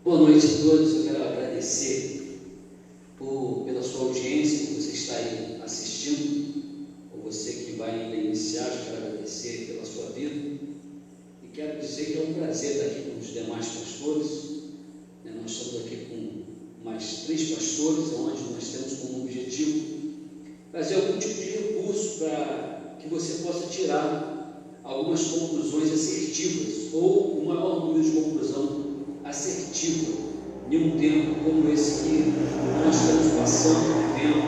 Boa noite a todos. Eu quero agradecer pela sua audiência, por você estar aí assistindo, ou você que vai ainda iniciar. Eu quero agradecer pela sua vida e quero dizer que é um prazer estar aqui com os demais pastores. Nós estamos aqui com mais 3 pastores, onde nós temos como objetivo fazer algum tipo de recurso para que você possa tirar algumas conclusões assertivas ou o maior número de conclusão assertiva em um tempo como esse que nós estamos passando, vivendo,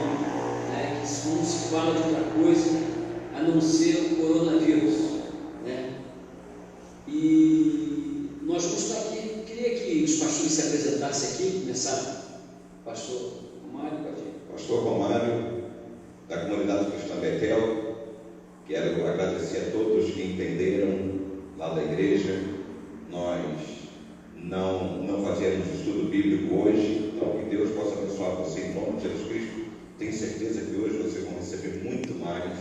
que não se fala de outra coisa a não ser o coronavírus, E nós vamos estar aqui. Eu queria que os pastores se apresentassem aqui. Começar, pastor Romário, pode ir. Pastor Romário, da comunidade cristã Betel. Quero agradecer a todos que entenderam lá da igreja. Nós não fazemos estudo bíblico hoje, então que Deus possa abençoar você em nome de Jesus Cristo. Tenho certeza que hoje vocês vão receber muito mais,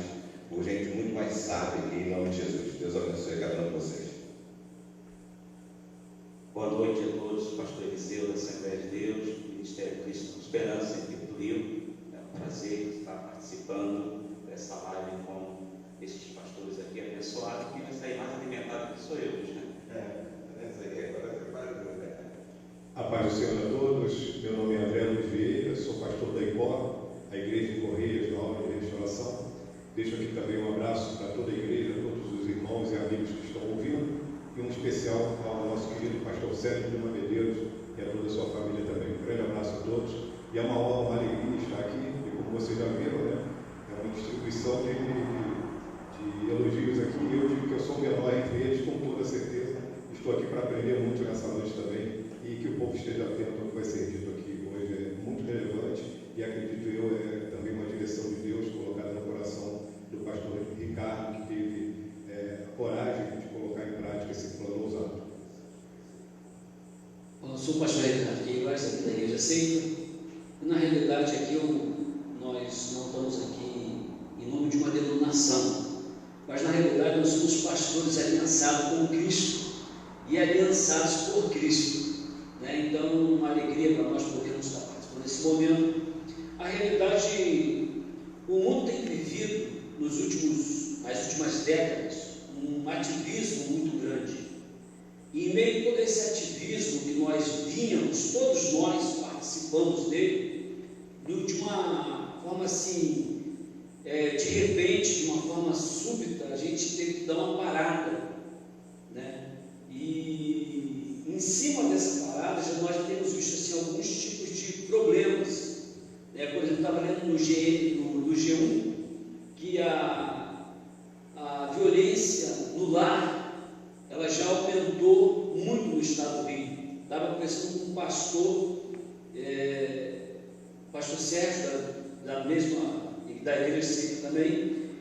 por gente muito mais sábia aqui, em nome de Jesus. Deus abençoe cada um de vocês. Boa noite a todos, pastor Eliseu da Assembleia de Deus, Ministério Cristo com Esperança em Tempo Rio. É um prazer estar participando dessa live com estes pastores aqui abençoados. Quem vai sair mais alimentado que sou eu hoje, né? A paz do Senhor a todos. Meu nome é André Luiz Vieira, sou pastor da IPO, a Igreja de Correias, na obra de restauração. Deixo aqui também um abraço para toda a igreja, a todos os irmãos e amigos que estão ouvindo, e um especial ao nosso querido pastor Sérgio Lima Medeiros e a toda a sua família também. Um grande abraço a todos, e é uma honra, uma alegria estar aqui, e como vocês já viram, é uma distribuição de elogios aqui. Eu digo que eu sou o menor entre eles, com toda certeza. Estou aqui para aprender muito nessa noite também, e que o povo esteja atento ao que vai ser dito aqui hoje. É muito relevante, e acredito eu, é também uma direção de Deus colocada no coração do pastor Ricardo, que teve a coragem de colocar em prática esse plano ousado. Eu sou o pastor Ricardo Queiroz, aqui da Igreja Seita. Na realidade, aqui nós não estamos aqui em nome de uma denominação, mas na realidade nós somos pastores aliançados com Cristo e aliançados por Cristo. Então, uma alegria para nós podermos estar participando desse momento. A realidade, o mundo tem vivido nas últimas décadas um ativismo muito grande. E em meio a todo esse ativismo que nós vínhamos, todos nós participamos dele, de uma forma assim, de repente, de uma forma súbita, a gente teve que dar uma parada, E em cima dessa parada, nós temos visto assim, alguns tipos de problemas. Por exemplo, eu estava lendo no G1 que a violência no lar, ela já aumentou muito no estado do Rio. Estava conversando com um pastor Sérgio, da Igreja Seita também.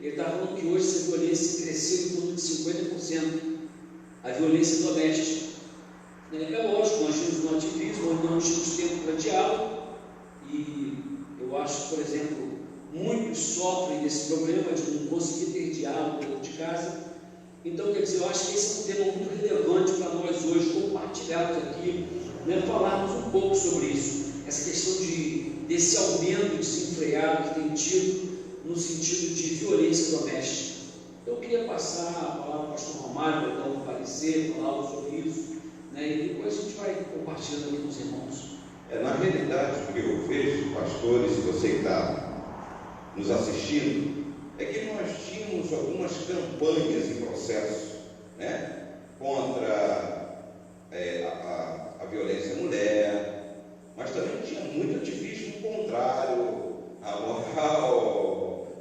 Ele estava falando que hoje essa violência cresceu em torno de 50%, a violência doméstica. É lógico, nós tínhamos um ativismo, onde não tínhamos tempo para diálogo, e eu acho que, por exemplo, muitos sofrem desse problema de não conseguir ter diálogo dentro de casa. Então, quer dizer, eu acho que esse é um tema muito relevante para nós hoje, compartilharmos aqui, falarmos um pouco sobre isso, essa questão desse aumento desenfreado que tem tido no sentido de violência doméstica. Então, eu queria passar a palavra ao pastor Romário para dar um parecer, falar algo sobre isso, e depois a gente vai compartilhando aqui com os irmãos. Na realidade, o que eu vejo, pastores, se você está nos assistindo, é que nós tínhamos algumas campanhas em processo, contra a violência à mulher, mas também tinha muito ativismo contrário à moral,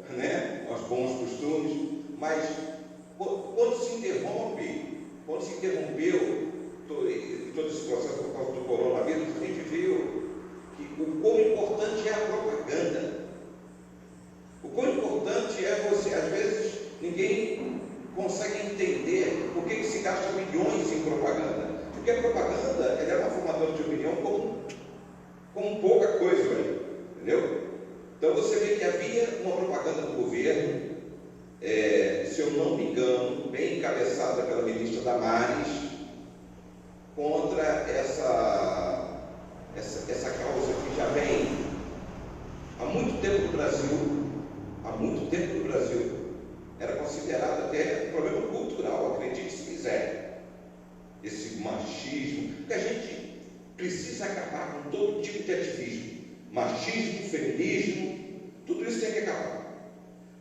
aos bons costumes. Mas quando se interrompeu todo esse processo por causa do coronavírus, a gente viu que o quão importante é a propaganda. O quão importante é você, às vezes, ninguém consegue entender por que se gasta milhões em propaganda. Porque a propaganda, ela é uma formadora de opinião como pouca coisa, entendeu? Então você vê que havia uma propaganda do governo, se eu não me engano, bem encabeçada pela ministra Damares, contra essa tempo no Brasil, era considerado até um problema cultural, acredite se quiser, esse machismo, porque a gente precisa acabar com todo tipo de ativismo, machismo, feminismo, tudo isso tem que acabar.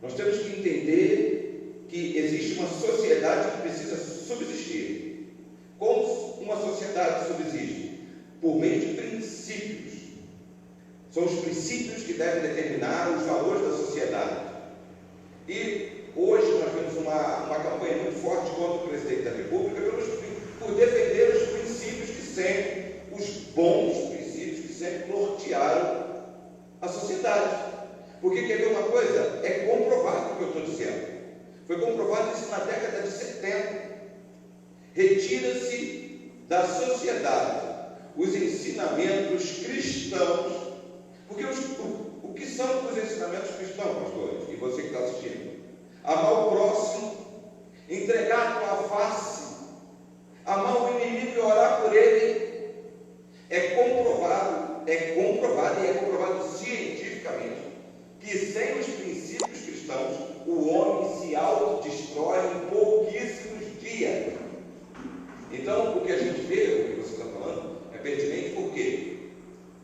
Nós temos que entender que existe uma sociedade que precisa subsistir. Como uma sociedade subsiste? Por meio de princípios. São os princípios que devem determinar os valores da sociedade. E hoje nós temos uma campanha muito forte contra o presidente da República por defender os princípios que sempre, os bons princípios que sempre nortearam a sociedade. Porque quer ver uma coisa? É comprovado o que eu estou dizendo. Foi comprovado isso na década de 70. Retira-se da sociedade os ensinamentos cristãos. Porque o que são os ensinamentos cristãos, pastores? E você que está assistindo? Amar o próximo, entregar a tua face, amar o inimigo e orar por ele. É comprovado e é comprovado cientificamente que sem os princípios cristãos o homem se autodestrói em pouquíssimos dias. Então, o que a gente vê, o que você está falando, é pertinente porque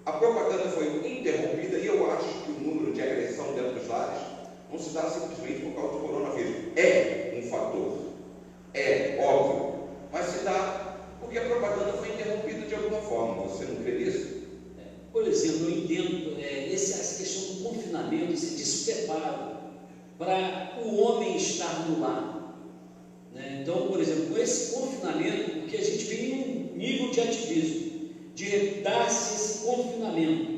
a propaganda foi interrompida e eu acho que o número de agressão dentro dos lares não se dá simplesmente por causa do coronavírus. É um fator, é óbvio, mas se dá porque a propaganda foi interrompida de alguma forma. Você não crê nisso? Por exemplo, eu entendo essa questão do confinamento, esse despreparo para o homem estar no lar. Né? Então, por exemplo, com esse confinamento, porque a gente vem num nível de ativismo, de dar-se esse confinamento,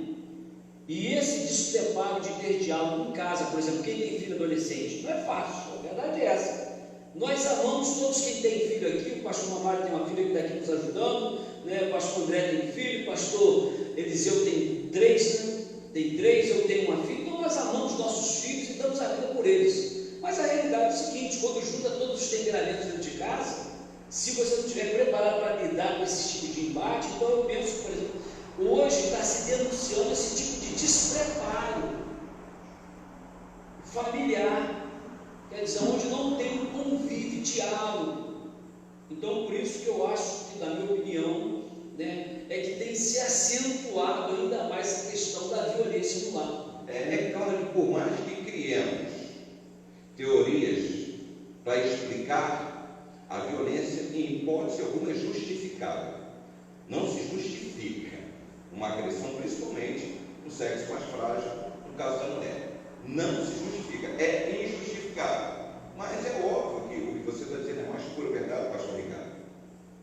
e esse despreparo de ter diálogo em casa, por exemplo, quem tem filho adolescente, não é fácil, a verdade é essa. Nós amamos todos quem tem filho aqui, o pastor Mamário tem uma filha que está aqui nos ajudando, né? O pastor André tem filho, o pastor Eliseu tem 3, né? Tem 3, eu tenho uma filha, então nós amamos nossos filhos e damos a vida por eles. Mas a realidade é o seguinte: quando junta todos os temperamentos dentro de casa, se você não estiver preparado para lidar com esse tipo de embate, então eu penso, por exemplo, hoje está se denunciando esse tipo de despreparo familiar, quer dizer, onde não tem um convívio, diálogo. Então, por isso que eu acho que, na minha opinião, né, é que tem se acentuado ainda mais a questão da violência no lar. É claro que por mais que criemos teorias para explicar a violência, em hipótese alguma é justificável. Não se justifica uma agressão, principalmente no sexo mais frágil, no caso da mulher. Não se justifica, é injustificável. Mas é óbvio que o que você está dizendo é mais pura verdade, pastor Ricardo.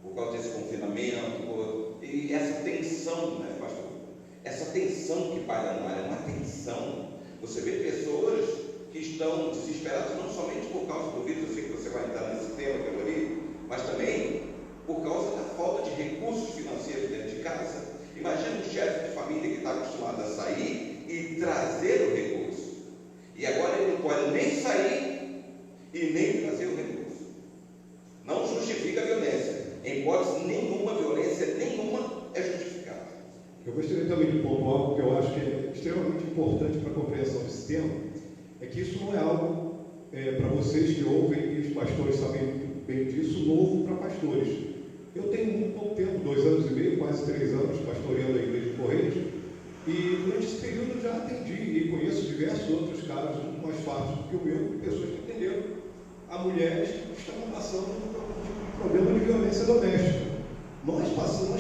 Por causa desse confinamento, e essa tensão, né, pastor? Essa tensão que paira no ar é uma tensão. Você vê pessoas que estão desesperadas não somente por causa do vírus, eu sei que você vai entrar nesse tema, Cavalari, mas também por causa da falta de recursos financeiros dentro de casa. Imagina um chefe de família que está acostumado a sair e trazer o recurso. E agora ele não pode nem sair e nem trazer o recurso. Não justifica a violência. Em hipótese nenhuma, violência nenhuma é justificada. Eu gostaria também de pontuar algo que eu acho que é extremamente importante para a compreensão desse tema, é que isso não é algo para vocês que ouvem, e os pastores sabem muito bem disso, novo para pastores. Eu tenho muito pouco tempo, 2 anos e meio, quase 3 anos, pastoreando a Igreja de Correios, e durante esse período já atendi e conheço diversos outros casos muito mais fáceis do que o meu, de pessoas que entenderam a mulheres que estavam passando por um problema de violência doméstica. Nós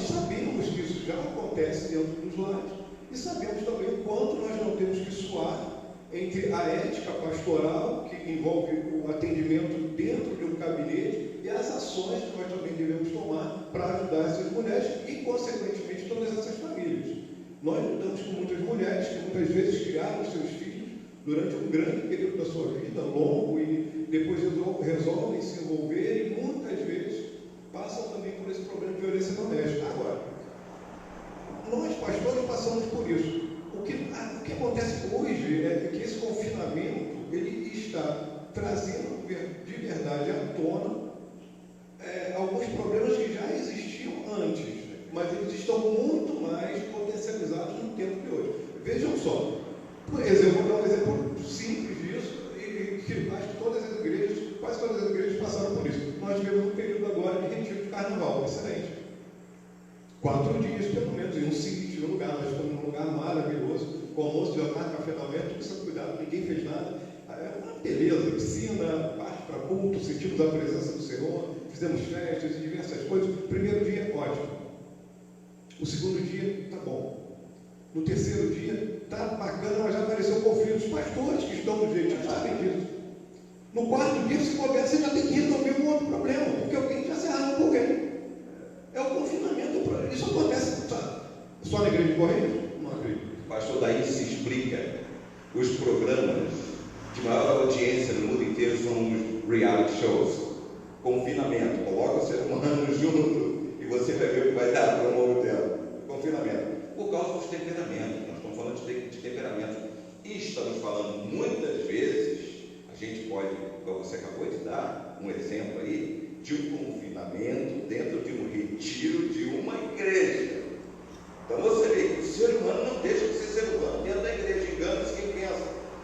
sabemos que isso já acontece dentro dos lares e sabemos também o quanto nós não temos que suar entre a ética pastoral, que envolve o atendimento dentro de um gabinete, e as ações que nós também devemos tomar para ajudar essas mulheres e, consequentemente, todas essas famílias. Nós lutamos com muitas mulheres que muitas vezes criaram seus filhos durante um grande período da sua vida, longo, e depois resolvem se envolver e muitas vezes passam também por esse problema de violência doméstica. Agora, nós pastores passamos por isso. O que acontece hoje é que esse confinamento ele está trazendo de verdade à tona alguns problemas que já existiam antes, mas eles estão muito mais potencializados no tempo de hoje. Vejam só, Por exemplo, vou dar um exemplo simples disso, e que acho que todas as igrejas, quase todas as igrejas passaram por isso. Nós tivemos um período agora de retiro de carnaval, excelente. 4 dias, pelo menos, em um sítio, num lugar. Nós estamos num lugar maravilhoso, com almoço, jantar, café da manhã, tudo sem cuidado, ninguém fez nada. É uma beleza, piscina, parte para culto, sentimos a presença do Senhor, fizemos festas e diversas coisas. O primeiro dia, ótimo. O segundo dia, tá bom. No terceiro dia, tá bacana, mas já apareceu conflito. Os pastores que estão do jeito, já sabem disso. No quarto dia, se couber, você já tem que resolver um outro problema, porque alguém já se arrasa com alguém. É o confinamento. Isso acontece, sabe? Só na igreja de Correios? Não acredito. Pastor, daí se explica os programas de maior audiência no mundo inteiro são os reality shows. Confinamento. Coloca o ser humano junto e você vai ver o que vai dar para um longo tempo. Confinamento. Por causa dos temperamentos. Nós estamos falando de temperamentos. E estamos falando muitas vezes, a gente pode, como você acabou de dar um exemplo aí, de um confinamento dentro de um retiro de uma igreja. Então você vê que o ser humano não deixa de ser ser humano dentro da igreja. Engana-se quem pensa,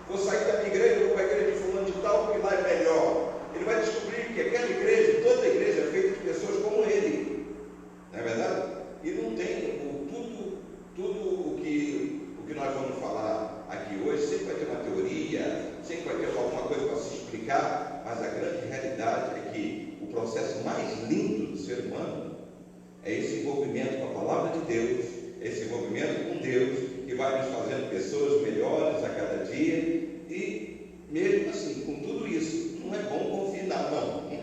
vou sair da minha igreja, vou para a igreja de fulano de tal, porque lá é melhor. Ele vai descobrir que aquela igreja, toda a igreja é feita de pessoas como ele. Não é verdade? E não tem tudo o que nós vamos falar aqui hoje, sempre vai ter uma teoria, sempre vai ter alguma coisa para se explicar, mas a grande realidade é que o processo mais lindo do ser humano é esse envolvimento com a palavra de Deus, esse envolvimento com Deus, que vai nos fazendo pessoas melhores a cada dia. E mesmo assim, com tudo isso, não é bom confinar, não. E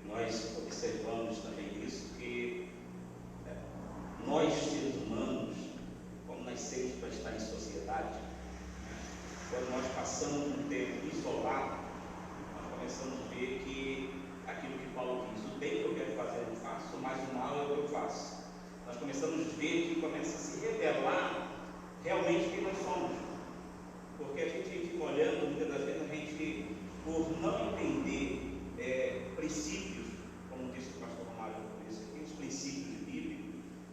nós observamos também isso, que nós, seres humanos, como nascemos para estar em sociedade, quando nós passamos um tempo isolado, nós começamos a ver que aquilo que Paulo diz, o bem que eu quero fazer eu não faço, mas o mal é o que eu faço. Nós começamos a ver que começa a se revelar realmente quem nós somos. Porque a gente fica olhando, muitas das vezes a gente, por não entender princípios, como disse o pastor Romário, os princípios bíblicos,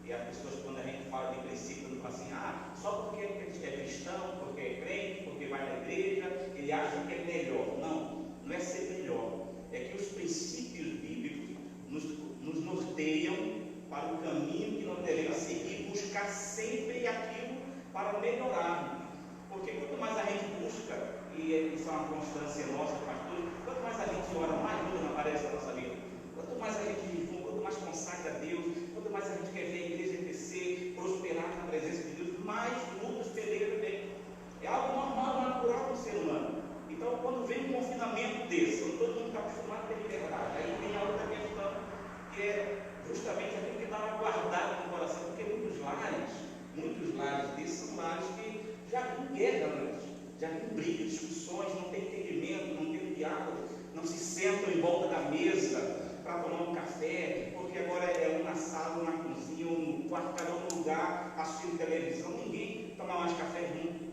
e as pessoas, quando a gente fala de princípios, não falam assim, só porque é cristão, porque é crente, porque vai na igreja, ele acha que é melhor. Não é ser melhor. É que os princípios bíblicos nos norteiam para o caminho que nós devemos seguir e buscar sempre aquilo para melhorar. Porque quanto mais a gente busca, e isso é uma constância nossa, pastor, quanto mais a gente ora, mais luz aparece na nossa vida. Quanto mais a gente jejum, quanto mais consagra a Deus, quanto mais a gente quer ver a igreja crescer, prosperar na presença de Deus, mais lutas peleja vem. É algo normal, natural do ser humano. Então, quando vem um confinamento desse, onde todo mundo está acostumado a ter liberdade, aí vem a outra questão, que é justamente aquilo que estava guardado no coração, porque muitos lares desses são lares que já vêm guerra antes, já vêm brigas, discussões, não tem entendimento, não tem diálogo, não se sentam em volta da mesa para tomar um café, porque agora é um na sala, um na cozinha, um no quarto, cada um no lugar, assistindo televisão, ninguém toma mais café junto.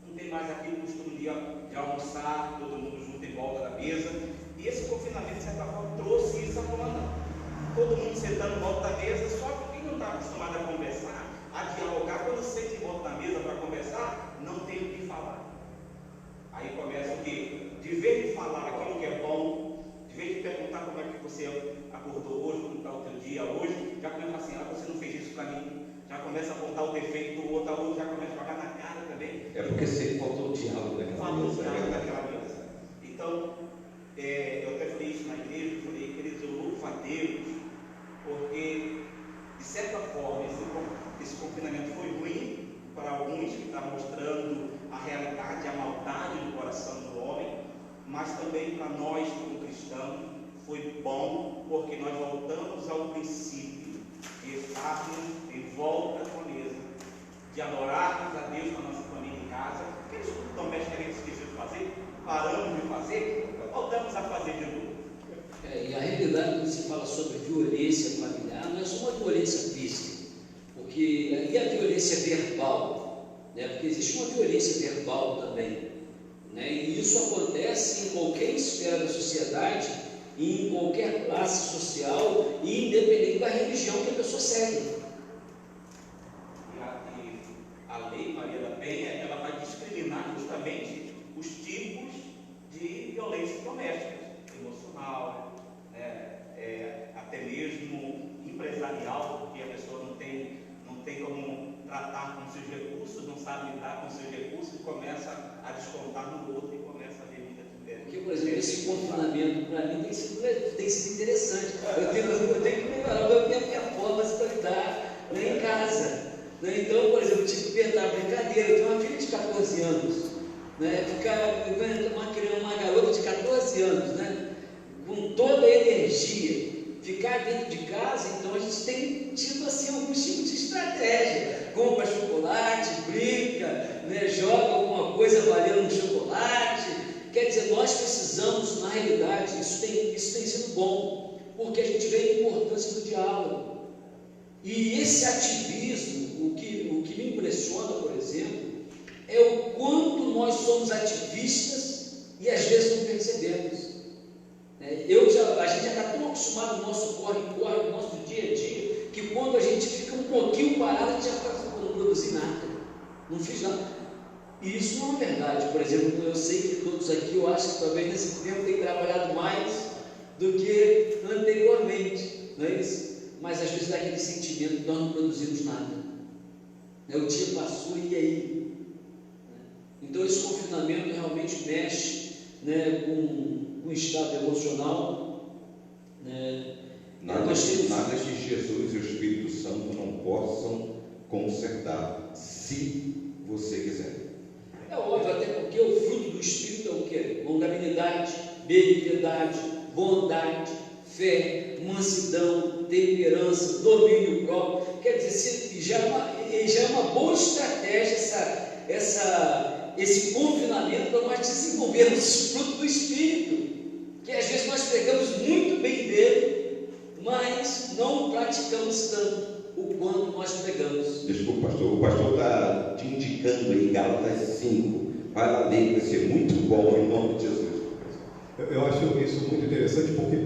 Não tem mais aquele costume de almoçar, todo mundo junto em volta da mesa. E esse confinamento, de certa forma, trouxe isso à tona. Todo mundo sentando em volta da mesa, só que quem não está acostumado a conversar, a dialogar, quando senta em volta da mesa para conversar, não tem o que falar. Aí começa o quê? De vez de falar aquilo que é bom, de vez de perguntar como é que você acordou hoje, como está o teu dia hoje, já começa assim, você não fez isso para mim. Já começa a apontar o defeito do outro, já começa a jogar na cara também. É porque sempre faltou o diálogo naquela mesa. Então, eu até falei isso na igreja, eu falei, queridos, eu louvo a Deus, porque, de certa forma, esse confinamento foi ruim para alguns, que está mostrando a realidade, a maldade do coração do homem, mas também para nós, como cristãos, foi bom, porque nós voltamos ao princípio de estarmos em volta com a mesa, de adorarmos a Deus com a nossa família em casa. Aqueles cultos domésticos que a gente esqueceu de fazer, paramos de fazer, voltamos a fazer de novo. E a realidade, quando se fala sobre violência familiar, não é só uma violência física, porque e a violência verbal, né? Porque existe uma violência verbal também, né? E isso acontece em qualquer esfera da sociedade, em qualquer classe social, e independente da religião que a pessoa segue. A lei Maria da Penha justamente os tipos de violência doméstica, emocional, até mesmo empresarial, porque a pessoa não tem como tratar com seus recursos, não sabe lidar com seus recursos e começa a descontar no outro e começa a ver muita diferença. Porque, por exemplo, esse confinamento para mim tem sido interessante. Eu tenho que melhorar a minha forma de lidar, né, em casa. Né? Então, por exemplo, eu tive que inventar a brincadeira. Eu tenho uma filha de 14 anos, né? Uma garota de 14 anos, né? Com toda a energia, ficar dentro de casa. Então a gente tem tido assim alguns tipos de estratégia: compra chocolate, brinca, né? Joga alguma coisa valendo um chocolate. Quer dizer, nós precisamos, na realidade, isso tem sido bom, porque a gente vê a importância do diálogo. E esse ativismo, o que me impressiona, por exemplo, é o quanto nós somos ativistas e às vezes não percebemos. A gente já está tão acostumado no nosso corre-corre, no nosso dia a dia, que quando a gente fica um pouquinho parado, a gente já está não produzir nada, não fiz nada. E isso não é verdade. Por exemplo, eu sei que todos aqui, eu acho que talvez nesse tempo têm trabalhado mais do que anteriormente, não é isso? Mas às vezes dá aquele sentimento que nós não produzimos nada. O dia passou e aí? Então esse confinamento realmente mexe, né, com o estado emocional. Né? Nada que Jesus e o Espírito Santo não possam consertar, se você quiser. É óbvio, até porque o fruto do Espírito é o quê? Longanimidade, benignidade, bondade, fé, mansidão, temperança, domínio próprio. Quer dizer, já é uma boa estratégia esse confinamento para nós desenvolvermos esse fruto do Espírito, que às vezes nós pregamos muito bem dele, mas não praticamos tanto o quanto nós pregamos. Desculpa, pastor, o pastor está te indicando aí Gálatas 5, vai lá ler, vai ser muito bom em nome de Jesus. Eu acho isso muito interessante porque,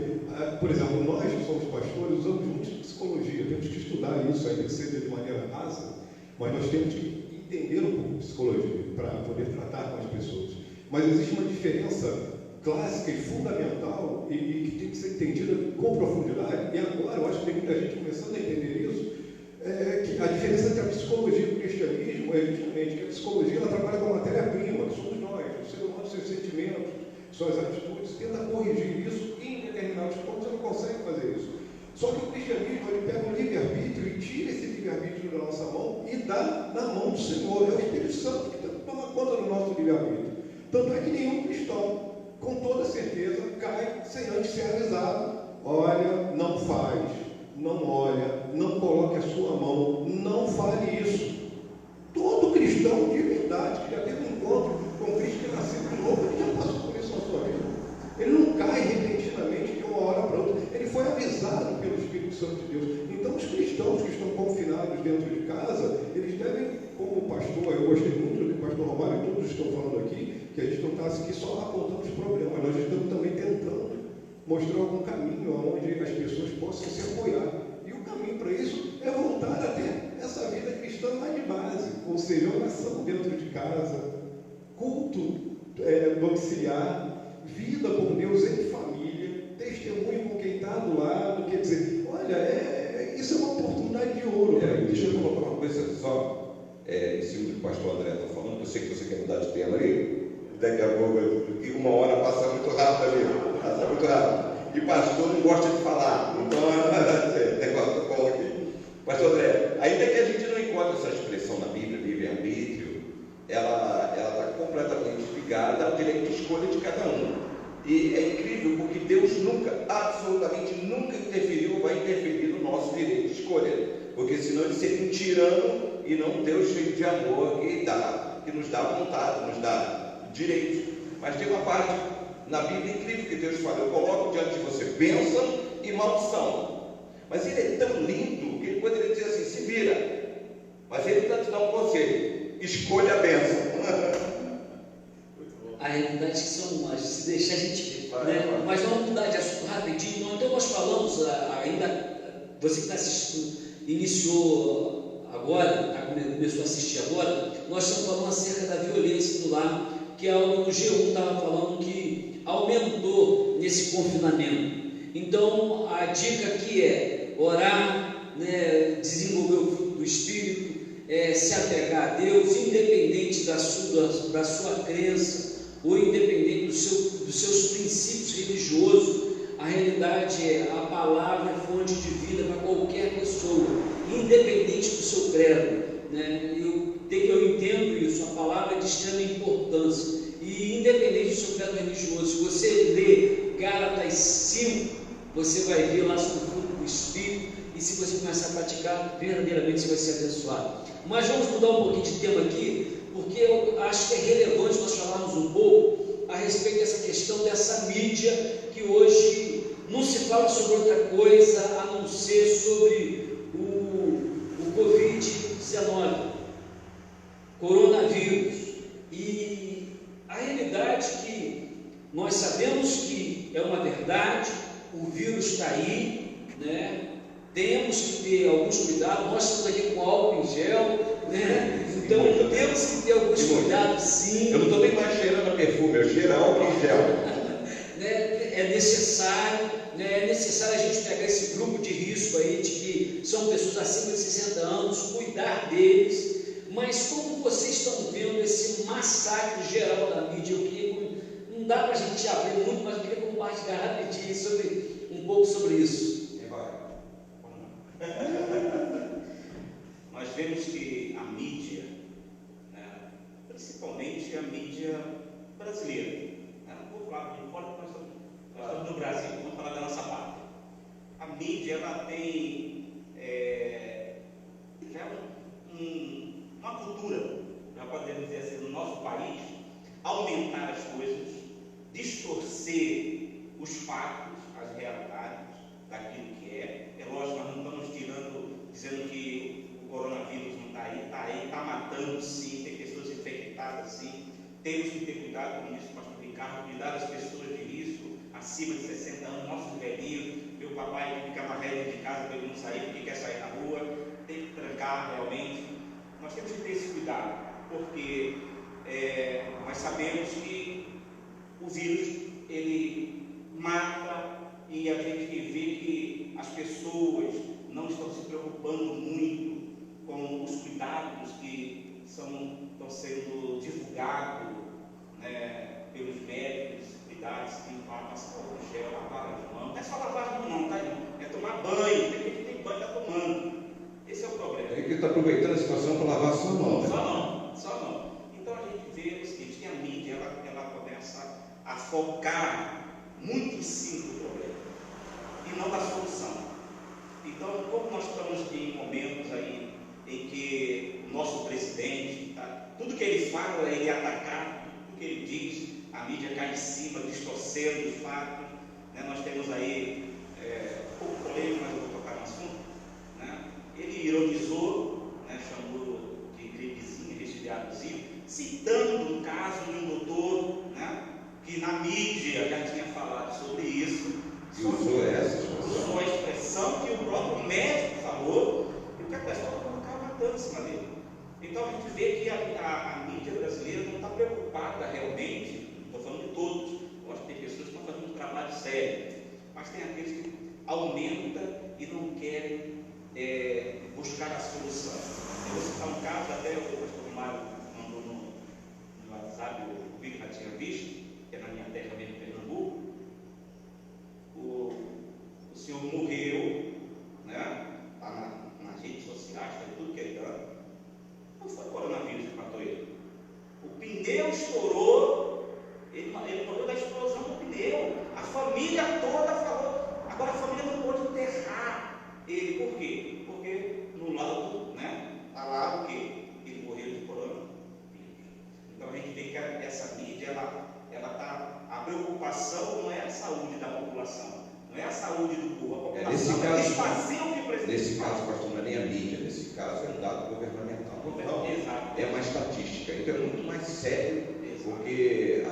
por exemplo, nós que somos pastores usamos muito de psicologia, temos que estudar isso, ainda que seja de maneira rasa, mas nós temos que entender um pouco de psicologia para poder tratar com as pessoas. Mas existe uma diferença clássica e fundamental e que tem que ser entendida com profundidade, e agora eu acho que tem muita gente começando a entender isso, que a diferença entre a psicologia e o cristianismo é justamente que a psicologia ela trabalha com a matéria-prima, que somos nós, o ser humano, seus sentimentos, suas atitudes, tenta corrigir isso e em determinados pontos ele não consegue fazer isso. Só que o cristianismo ele pega o livre-arbítrio e tira esse livre-arbítrio da nossa mão e dá na mão do Senhor, é o Espírito Santo que toma conta do nosso livre-arbítrio. Tanto é que nenhum cristão, com toda certeza, cai sem antes ser avisado. Olha, não faz, não olha, não coloque a sua mão, não fale isso. Todo cristão de verdade, que já teve um encontro com Cristo, que nasceu de novo, ele já passou por isso na sua vida. Ele não cai repentinamente de uma hora para outra, ele foi avisado pelo Espírito Santo de Deus. Então os cristãos que estão confinados dentro de casa, eles devem, como pastor, eu gostei muito do que o pastor Romário e todos estão falando aqui, que a gente não está aqui só apontando os problemas, nós estamos também tentando mostrar algum caminho onde as pessoas possam se apoiar. E o caminho para isso é voltar a ter essa vida cristã mais de base, ou seja, oração dentro de casa, culto domiciliar, vida com Deus em família, testemunho com quem está do lado. Quer dizer, olha, isso é uma oportunidade de ouro. Deixa eu colocar uma coisa só, em cima do que o pastor André está falando, que eu sei que você quer mudar de tema aí, daqui a pouco, porque uma hora passa muito rápido ali, passa muito rápido. E pastor não gosta de falar, então negócio que eu falo aqui. Pastor André, ainda que a gente não encontre essa expressão na Bíblia, livre-arbítrio, ela está completamente ligada ao direito de escolha de cada um. E é incrível porque Deus nunca, absolutamente nunca interferiu ou vai interferir no nosso direito de escolha, porque senão ele seria um tirano e não um Deus cheio de amor que nos dá vontade, nos dá direito. Mas tem uma parte na Bíblia incrível que Deus fala: eu coloco diante de você bênção e maldição. Mas ele é tão lindo que ele poderia dizer assim: se vira. Mas ele está te dando um conselho: escolha a bênção. A realidade é que são as, se deixar a gente, né? Mas vamos mudar de assunto rapidinho. Então nós falamos ainda, você que está assistindo, iniciou agora, começou a assistir agora, nós estamos falando acerca da violência do lar, que é algo que o G1 estava falando que aumentou nesse confinamento. Então, a dica aqui é orar, né, desenvolver o fruto do Espírito, se apegar a Deus, independente da sua crença, ou independente dos seus princípios religiosos. A realidade é, a palavra é fonte de vida para qualquer pessoa, independente do seu credo, né? Eu entendo isso, a palavra é de extrema importância, e independente do seu credo religioso, se você lê Gálatas 5, você vai ver lá sobre o fruto do Espírito, e se você começar a praticar, verdadeiramente você vai ser abençoado. Mas vamos mudar um pouquinho de tema aqui, porque eu acho que é relevante nós falarmos um pouco a respeito dessa questão dessa mídia, que hoje não se fala sobre outra coisa a não ser sobre o Covid-19, coronavírus. E a realidade é que nós sabemos que é uma verdade, o vírus está aí, né? Temos que ter alguns cuidados. Nós estamos aqui com álcool em gel, né? Então temos que ter alguns cuidados, sim. Eu não estou nem mais cheirando a perfume, eu cheiro álcool em gel. É necessário, né? É necessário a gente pegar esse grupo de risco aí, de que são pessoas acima de 60 anos, cuidar deles. Mas como vocês estão vendo esse massacre geral da mídia? Não dá para a gente abrir muito, mas eu queria compartilhar rapidinho um pouco sobre isso. Nós vemos que a mídia, né, principalmente a mídia brasileira, né, não vou falar de fora, porque nós estamos no Brasil, vamos falar da nossa pátria. A mídia, ela tem já uma cultura, já podemos dizer assim, no nosso país, aumentar as coisas, distorcer os fatos, as realidades daquilo que é. É lógico, nós não estamos dizendo que o coronavírus não está aí, está matando sim, tem pessoas infectadas sim. Temos que ter cuidado com isso, pastor Ricardo, cuidar das pessoas de risco, acima de 60 anos, nossos velhinhos, meu papai que fica na rede de casa para ele não sair, porque quer sair na rua, tem que trancar realmente. Nós temos que ter esse cuidado, porque nós sabemos que o vírus, ele mata, e a gente vê que as pessoas não estão se preocupando muito com os cuidados que estão sendo divulgados, né, pelos médicos, cuidados que passar o gel, lavar as mãos. Não é só lavar as mãos não, tá, irmão? É tomar banho, tem gente que tem banho, está tomando. Esse é o problema. É que está aproveitando a situação para lavar sua mão. Né? Só não. Então a gente vê o seguinte, que a mídia, ela começa a focar muito em cima do problema e não da solução. Então, como nós estamos em momentos aí em que o nosso presidente, tudo que ele fala, ele é atacado, tudo que ele diz, a mídia cai em cima, distorcendo os fatos, né? Nós temos aí, pouco polêmico, mas eu vou tocar no assunto, né? Ele ironizou, né? Chamou de gripezinha, resfriadozinho, citando um caso de um doutor, né? Que na mídia já tinha falado sobre isso. Usou a expressão que o próprio médico falou, porque a pessoa colocava matando em cima dele. Então a gente vê que a mídia brasileira não está preocupada realmente, não estou falando de todos, eu acho que tem pessoas que estão fazendo um trabalho sério, mas tem aqueles que aumentam e não querem buscar a solução. Eu vou citar um caso, até o pastor Mário mandou no WhatsApp, o vídeo já tinha visto, que é na minha terra mesmo, Pernambuco. O senhor morreu, né? Está nas redes sociais, está em tudo que é canto. Não foi o coronavírus que matou ele. O pneu estourou, ele morreu da explosão do pneu. A família toda falou. Agora a família não pode enterrar ele. Por quê? Porque no laudo, né? Está lá o quê? Ele morreu de coronavírus. Então a gente vê que essa mídia, ela está. A preocupação não é a saúde da população, não é a saúde do povo, a população é desfazer o que precisa. Nesse caso, pastor, não é nem a mídia, nesse caso é um dado governamental. Então, é uma estatística, então é muito mais sério, porque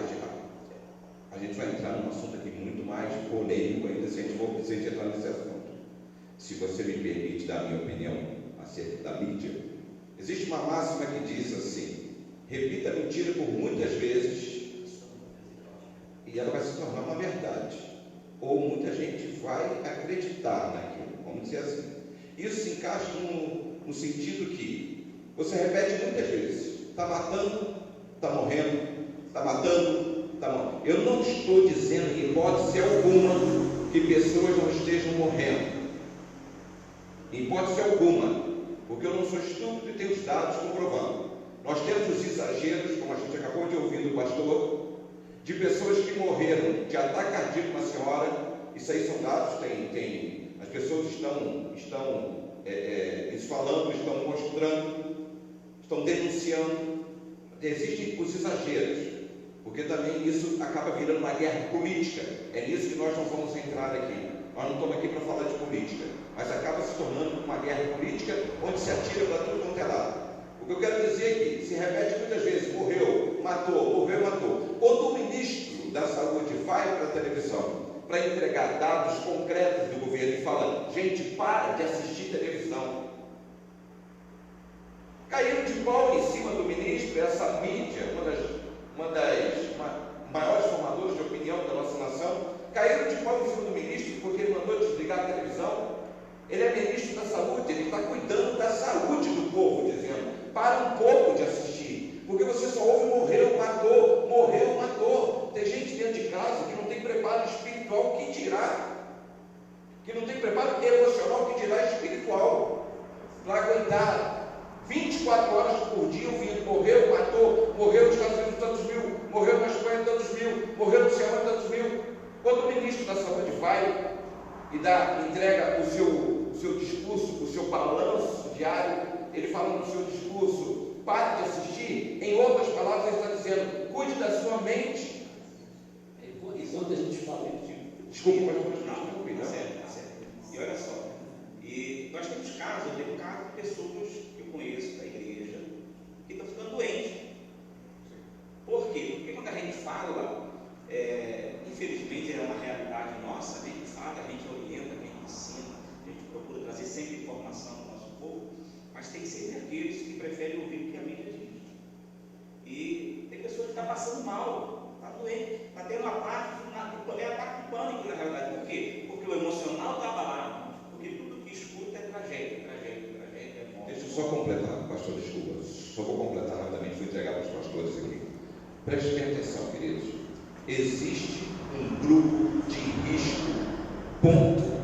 a gente vai entrar num assunto aqui muito mais polêmico ainda, se a gente for entrar nesse assunto. Se você me permite dar a minha opinião acerca da mídia, existe uma máxima que diz assim: repita a mentira por muitas vezes e ela vai se tornar uma verdade. Ou muita gente vai acreditar naquilo, vamos dizer assim. Isso se encaixa no sentido que você repete muitas vezes: está matando, está morrendo, está matando, está morrendo. Eu não estou dizendo em hipótese alguma que pessoas não estejam morrendo. Em hipótese alguma, porque eu não sou estúpido e tenho os dados comprovando. Nós temos os exageros, como a gente acabou de ouvir do pastor, de pessoas que morreram de ataque cardíaco na senhora. Isso aí são dados, as pessoas estão falando, estão mostrando, estão denunciando. Existem os exageros, porque também isso acaba virando uma guerra política. É nisso que nós não vamos entrar aqui. Nós não estamos aqui para falar de política, mas acaba se tornando uma guerra política onde se atira para tudo quanto é lado. O que eu quero dizer é que se repete muitas vezes: morreu, matou. Quando o ministro da saúde vai para a televisão para entregar dados concretos do governo e fala: gente, para de assistir televisão. Caíram de pau em cima do ministro, essa mídia, uma das maiores formadoras de opinião da nossa nação, caíram de pau em cima do ministro porque ele mandou desligar a televisão. Ele é ministro da saúde, ele está cuidando da saúde do povo, dizendo: para um pouco de assistir, porque você só ouve morreu, matou. Tem gente dentro de casa que não tem preparo espiritual, que não tem preparo emocional, que dirá espiritual, para aguentar 24 horas por dia ouvindo: morreu, matou, morreu nos Estados Unidos tantos mil, morreu na Espanha tantos mil, morreu no Ceará tantos mil. Quando o ministro da saúde vai e entrega o seu discurso, o seu balanço diário, ele fala no seu discurso: pare de assistir. Em outras palavras, ele está dizendo: cuide da sua mente. E quando a gente fala de... Desculpa, mas não, tá certo. E olha só, e nós temos casos, eu tenho casos de pessoas que eu conheço da igreja que estão ficando doentes. Por quê? Porque quando a gente fala, infelizmente é uma realidade nossa, a gente fala, a gente orienta, a gente ensina, a gente procura trazer sempre informação para o nosso povo, mas tem sempre aqueles que preferem ouvir o que a mídia diz. E tem pessoas que estão passando mal, está doente, está tendo um ataque de pânico na realidade. Por quê? Porque o emocional está abalado, porque tudo que escuta é tragédia, é morte. Deixa eu só completar, pastor, desculpa, só vou completar rapidamente, vou entregar para os pastores aqui. Prestem atenção, queridos. Existe um grupo de risco, ponto.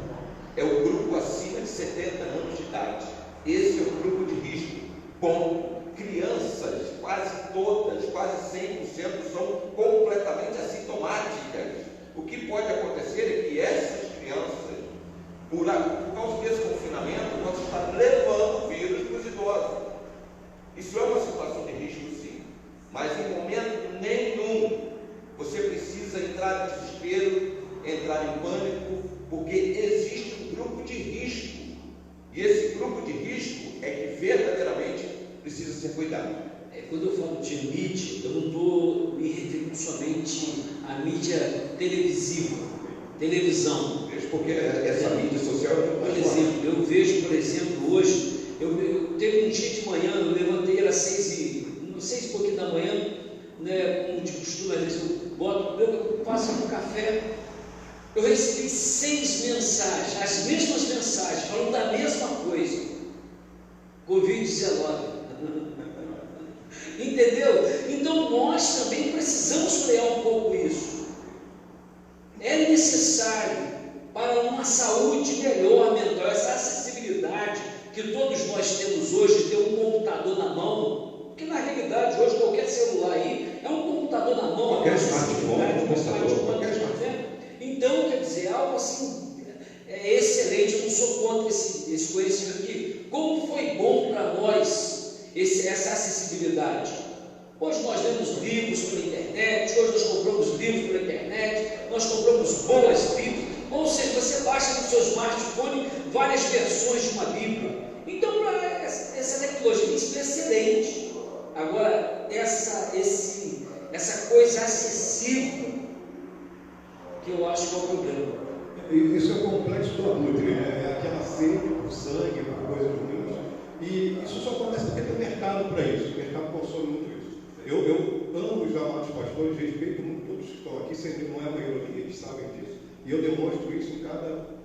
É o grupo acima de 70 anos de idade. Esse é o grupo de risco, ponto. Crianças, quase todas, quase 100% são completamente assintomáticas. O que pode acontecer é que essas crianças, por causa desse confinamento, possam estar levando o vírus para os idosos. Isso é uma situação de risco, sim, mas em momento nenhum você precisa entrar em desespero, entrar em pânico, porque existe um grupo de risco, e esse grupo de risco é que verdadeiramente precisa ser cuidado. Quando eu falo de mídia, eu não estou me referindo somente à mídia televisiva, televisão. Porque essa mídia social é muito mais Por exemplo, eu vejo, por exemplo, hoje, eu teve um dia de manhã, eu levantei às 6 e pouquinho da manhã, né, como de costume, às vezes eu passo no café, eu recebi 6 mensagens, as mesmas mensagens, falando da mesma coisa: Covid-19. Entendeu? Então nós também precisamos frear um pouco isso. É necessário, para uma saúde melhor, mental, essa acessibilidade que todos nós temos hoje, de ter um computador na mão, porque na realidade hoje qualquer celular aí é um computador na mão, qualquer smartphone, qualquer smartphone. Então, quer dizer, algo assim excelente. Eu não sou contra esse conhecimento aqui. Como foi bom para nós essa acessibilidade. Hoje nós lemos livros pela internet, hoje nós compramos livros pela internet, nós compramos boas Bíblias, ou seja, você baixa no seu smartphone várias versões de uma Bíblia. Então, essa tecnologia isso é excelente. Agora, essa coisa acessível, que eu acho que é o problema. Isso é o complexo do abutre, né? É aquela sede por sangue, por coisas ruins. E isso só acontece porque tem mercado para isso. O mercado consome muito isso. Eu amo os amados pastores, respeito muito todos que estão aqui, sempre não é uma ironia, eles sabem disso, e eu demonstro isso em cada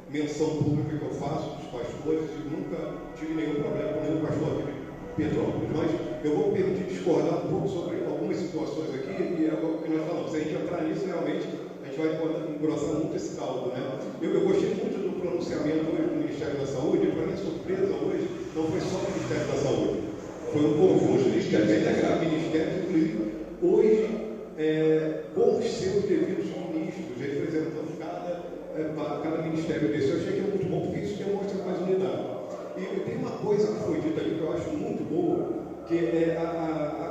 menção pública que eu faço dos pastores, e nunca tive nenhum problema com nenhum pastor aqui de Petrópolis, mas eu vou me permitir discordar um pouco sobre algumas situações aqui, e é o que nós falamos, se a gente entrar nisso, realmente, a gente vai engrossar muito esse caldo, né? Eu gostei muito do pronunciamento hoje do Ministério da Saúde, e para minha surpresa hoje, não foi só o Ministério da Saúde, foi um conjunto de ministérios, inclusive, hoje, com os seus devidos ministros, representando cada ministério desse. Eu achei que é muito bom, porque isso demonstra mais unidade. E tem uma coisa que foi dita aqui que eu acho muito boa, que é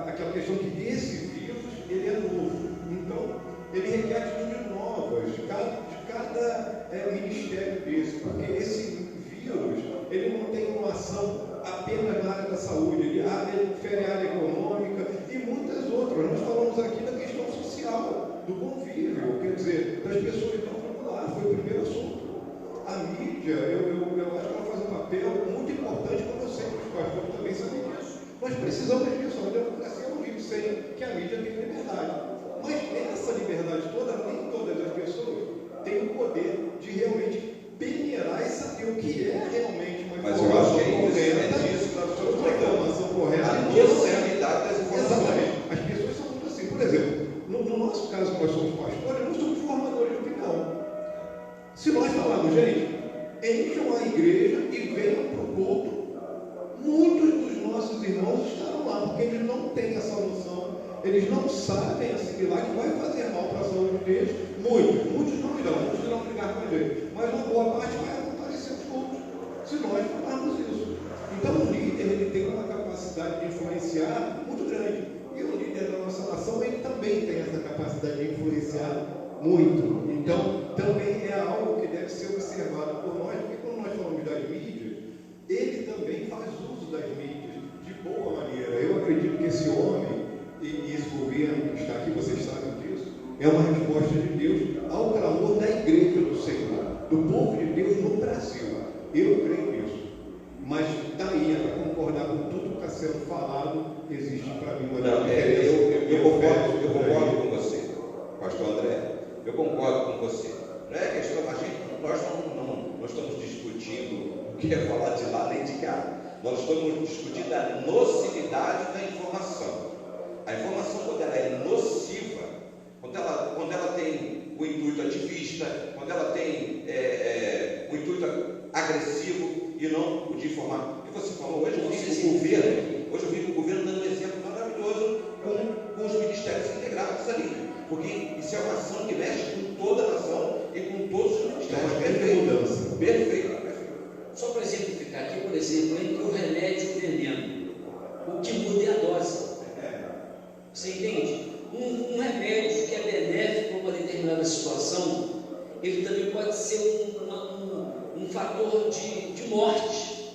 aquela questão que esse vírus, ele é novo. Então, ele requer atitudes novas de cada ministério desse, porque esse vírus, ele não tem uma ação apenas na área da saúde, ele fere a área econômica e muitas outras. Nós falamos aqui da questão social, do convívio, quer dizer, das pessoas que estão lá, foi o primeiro assunto. A mídia, eu acho que ela faz um papel muito importante, como eu sei que os pastores também sabem disso. Nós precisamos disso, a democracia não vive sem que a mídia tenha liberdade. Mas essa liberdade toda, nem todas as pessoas têm o poder de realmente peneirar e saber o que é realmente uma informação correta. Uma informação correta. A possibilidade das informações. Exatamente. As pessoas são muito assim. Por exemplo, no nosso caso, nós somos pastores, nós somos formadores de opinião. Se nós falarmos, gente, encham a igreja e venham para o culto, muitos dos nossos irmãos estarão lá, porque eles não têm essa noção, eles não sabem assimilar que vai fazer mal para a saúde deles. Muitos não irão brigar com a gente, mas uma boa parte vai comparecer aos cultos, se nós falarmos isso. Então o líder, ele tem uma capacidade de influenciar muito grande, e o líder da nossa nação, ele também tem essa capacidade de influenciar muito. Então também é algo que deve ser observado por nós, porque quando nós falamos das mídias, ele também faz uso das mídias de boa maneira. Eu acredito que esse homem e esse governo que está aqui, vocês sabem disso, é uma resposta de Deus ao clamor da igreja do Senhor, do povo de Deus no Brasil. Eu creio nisso. Mas daí, para concordar com tudo que está sendo falado, existe para mim uma diferença. Eu concordo com você, pastor André. Eu concordo com você. Não é questão, nós não estamos discutindo o que é falar de lá nem de cá. Nós estamos discutindo a nocividade da informação. A informação, quando ela é nociva, quando ela tem o intuito ativista, quando ela tem o intuito agressivo e não o de informar. E você falou, hoje eu vi o governo dando um exemplo maravilhoso com os ministérios integrados ali. Porque isso é uma ação que mexe com toda a nação e com todos os ministérios. Perfeito. Só para exemplificar aqui, por exemplo, entre o remédio e o veneno, o que muda é a dose. Você entende? Um remédio que é benéfico para uma determinada situação, ele também pode ser um fator de morte.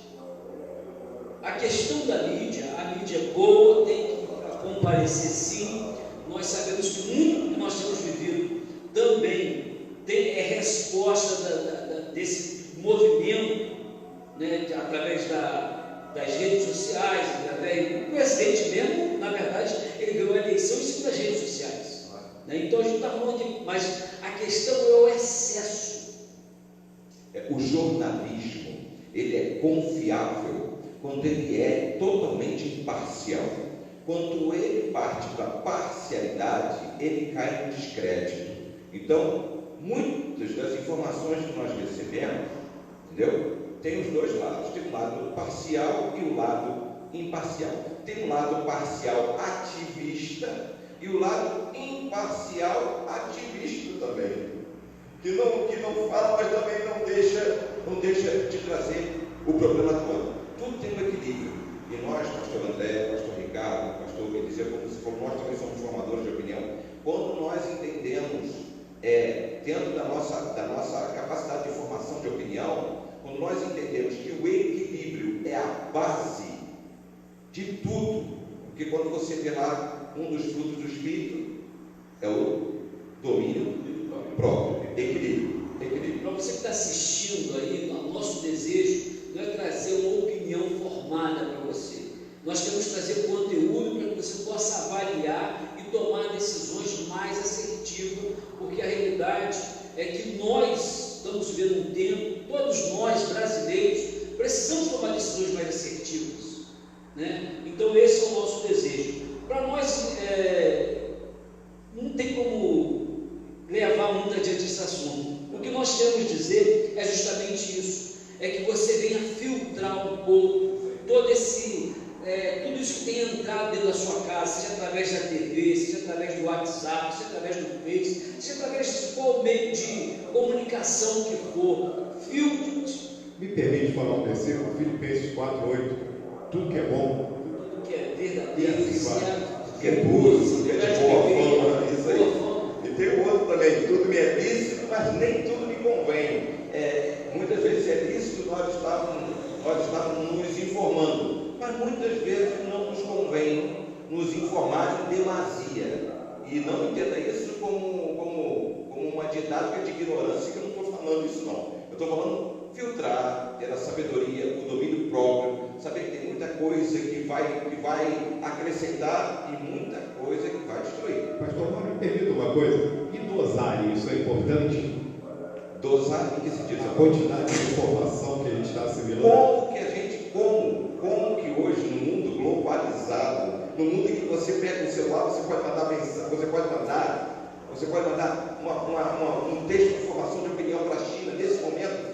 A questão da mídia, a mídia é boa, tem que comparecer sim. Nós sabemos que muito que nós temos vivido também é resposta desse movimento, né, através das redes sociais, o presidente mesmo, na verdade, ele ganhou a eleição em cima das redes sociais. Né? Então a gente está falando de. Mas a questão é o excesso. O jornalismo, ele é confiável quando ele é totalmente imparcial. Quando ele parte da parcialidade, ele cai no descrédito. Então, muitas das informações que nós recebemos, entendeu? Tem os dois lados. Tem o lado parcial e o lado imparcial. Tem o lado parcial ativista e o lado imparcial ativista também. Que não fala, mas também não deixa de trazer o problema todo. Tudo tem um equilíbrio. E nós, pastor André, pastor Ricardo, pastor Eliseu, como você falou, nós também somos formadores de opinião. Quando nós entendemos, dentro da nossa capacidade de formação de opinião, quando nós entendemos que o equilíbrio é a base de tudo, porque quando você vê lá um dos frutos do Espírito, é o domínio próprio, equilíbrio. Para você que está assistindo aí, o nosso desejo não é trazer uma opinião formada para você. Nós queremos trazer conteúdo para que você possa avaliar e tomar decisões mais assertiva, porque a realidade é que nós estamos vivendo um tempo, todos nós brasileiros precisamos tomar decisões mais assertivas, né? Então esse é o nosso desejo. Para nós não tem como levar muito adiante esse assunto. O que nós queremos dizer é justamente isso, é que você venha filtrar um pouco todo esse, tudo isso que tem entrado dentro da sua casa, seja através da TV, seja através do WhatsApp, seja através do Face, seja através de qual meio de comunicação que for, filtre. Me permite falar um versículo, Filipenses 4:8, tudo que é bom, Tudo que é verdadeiro, que é puro, que é de boa fama, isso aí. E tem o outro também, tudo me é lícito, mas nem tudo me convém. Muitas vezes é lícito, nós estávamos nos informando, mas muitas vezes não nos convém nos informar em demasia. E não entenda isso como uma didática de ignorância, que eu não estou falando isso não. Eu estou falando filtrar, ter a sabedoria, o domínio próprio, saber que tem muita coisa que vai acrescentar e muita coisa que vai destruir. Pastor Mário, me permita uma coisa, e dosar isso é importante? Dosar em que sentido? A quantidade de informação que a gente está assimilando. Como que hoje, no mundo globalizado, no mundo em que você pega o celular, você pode mandar mensagem, você pode mandar um texto de informação de opinião para a China nesse momento,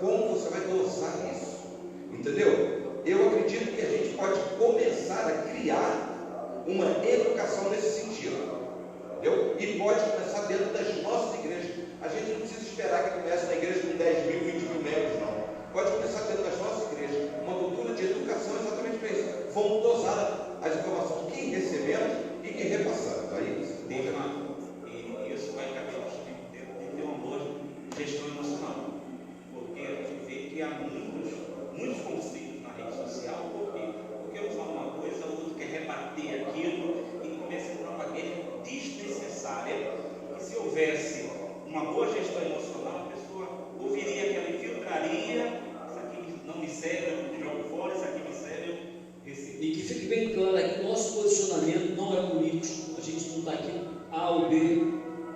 como você vai dosar isso? Entendeu? Eu acredito que a gente pode começar a criar uma educação nesse sentido, entendeu? E pode começar dentro das nossas igrejas. A gente não precisa esperar que comece na igreja com 10 mil, 20 mil membros, não. Pode começar dentro das nossas igrejas, uma cultura de educação exatamente para isso. Vamos dosar as informações que recebemos e que repassamos. Aí e isso vai caber justamente de ter uma boa gestão emocional, porque a gente vê que há muitos conflitos na rede social. Por quê? Porque eu falo uma coisa, o outro quer rebater aquilo e começa a entrar uma guerra desnecessária. E se houvesse uma boa gestão emocional, a pessoa ouviria aquela e filtraria: isso aqui não me serve, eu jogo fora, isso aqui me serve, eu recebo. E que fique bem claro é que o nosso posicionamento não é político, a gente não está aqui A ou B,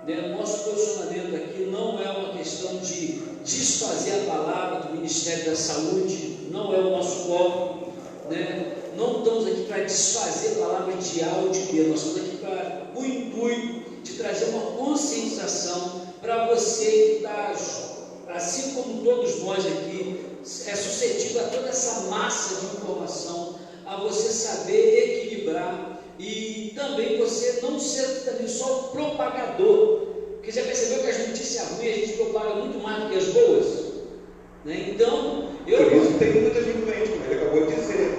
né? O nosso posicionamento aqui não é uma questão de desfazer a palavra do Ministério da Saúde, não é o nosso foco, né? Não estamos aqui para desfazer a palavra de A ou de B, nós estamos aqui para o intuito de trazer uma conscientização para você que está, assim como todos nós aqui, é suscetível a toda essa massa de informação, a você saber equilibrar e também você não ser também só o propagador, porque já percebeu que as notícias ruins a gente propaga muito mais do que as boas, né? Então, por isso tem muita gente doente, como ele acabou de dizer.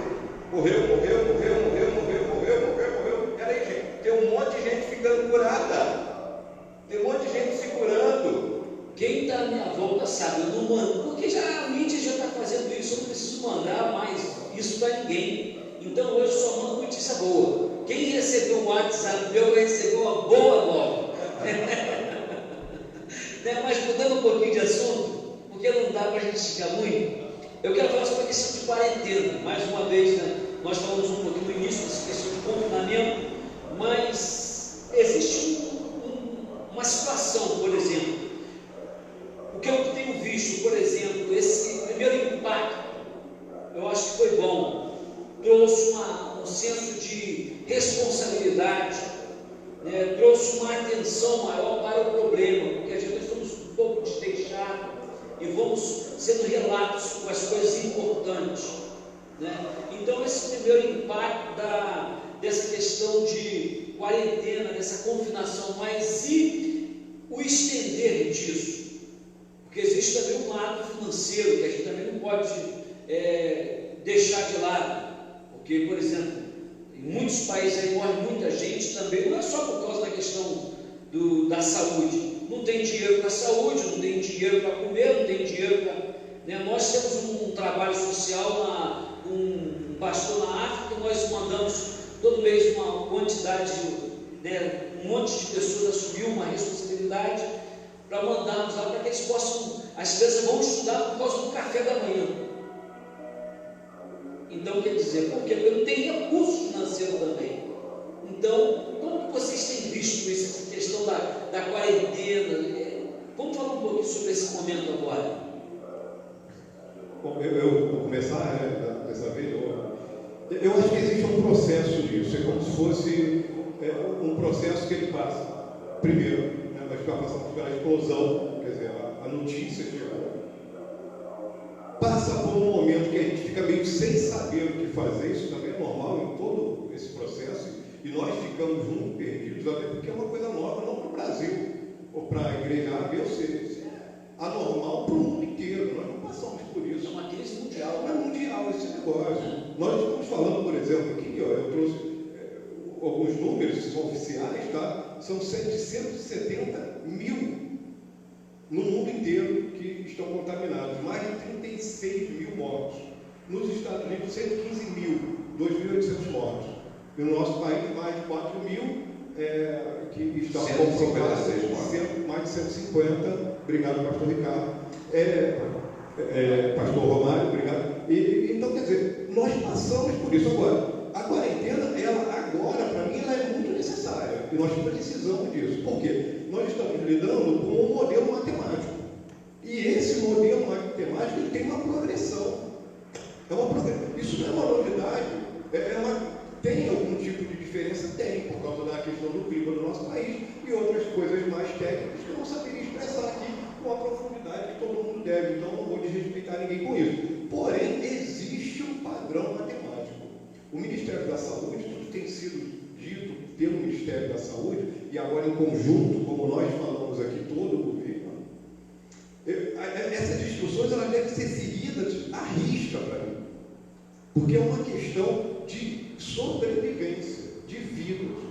Morreu. Peraí, gente, tem um monte de gente ficando curada, tem um monte de gente se curando. Quem está à minha volta sabe, eu não mando, porque já a mídia já está fazendo isso, eu não preciso mandar mais isso para ninguém. Então hoje eu só mando notícia boa. Quem recebeu o WhatsApp meu recebeu uma boa nova. Né? Mas mudando um pouquinho de assunto, porque não dá para a gente esticar muito, eu quero falar sobre a questão de quarentena. Mais uma vez, né? Nós falamos um pouquinho no início dessa questão de confinamento, mas existe uma situação, por exemplo, o que eu tenho visto, por exemplo, esse primeiro impacto, eu acho que foi bom, trouxe um senso de responsabilidade, né? Trouxe uma atenção maior para o problema, porque às vezes somos um pouco desleixados e vamos sendo relatos com as coisas importantes, né? Então esse primeiro impacto dessa questão de quarentena, dessa confinação, mas e o estender disso? Porque existe também um lado financeiro que a gente também não pode deixar de lado, porque, por exemplo, em muitos países aí morre muita gente também, não é só por causa da questão da saúde, não tem dinheiro para a saúde, não tem dinheiro para comer, não tem dinheiro para... Né? Nós temos um trabalho social, um pastor na África, nós mandamos todo mês uma quantidade, né, um monte de pessoas assumiu uma responsabilidade para mandarmos lá, para que eles possam, as crianças vão estudar por causa do café da manhã. Então, quer dizer, por quê? Porque não tem recurso financeiro também. Então, como Como vocês têm visto isso, essa questão da quarentena? Vamos falar um pouquinho sobre esse momento agora. Bom, eu vou começar, né, dessa vez. Eu acho que existe um processo nisso. É como se fosse um processo que ele passa. Primeiro, né, nós passamos pela explosão, quer dizer, a notícia chegou. Passa por um momento que a gente fica meio sem saber o que fazer. Isso também é normal em todo esse processo. E nós ficamos muito perdidos, até porque é uma coisa nova, não para o Brasil, ou para a igreja A, B ou C. Isso é anormal para o mundo inteiro. Nós não passamos por isso. É uma crise mundial. É mundial esse negócio. Nós estamos falando, por exemplo, aqui, eu trouxe alguns números que são oficiais, tá? São 770 mil no mundo inteiro que estão contaminados, mais de 36 mil mortos. Nos Estados Unidos, 115 mil, 2.800 mortos. E no nosso país, mais de 4 mil que estão comprovados, mais de 150. Obrigado, pastor Ricardo. Pastor Romário, obrigado. Então, quer dizer, nós passamos por isso agora. A quarentena, ela agora, para mim, ela é muito necessária. E nós precisamos disso. Por quê? Nós estamos lidando com um modelo matemático. E esse modelo matemático ele tem uma progressão. Isso não é uma novidade. Tem algum tipo de diferença? Tem, por causa da questão do clima do nosso país e outras coisas mais técnicas que eu não saberia expressar aqui com a profundidade que todo mundo deve. Então, não vou desrespeitar ninguém com isso. Porém, existe um padrão matemático. O Ministério da Saúde, tudo tem sido dito pelo Ministério da Saúde, e agora em conjunto, como nós falamos aqui, todo o governo, essas instruções elas devem ser seguidas à risca para mim, porque é uma questão de sobrevivência, de vidas.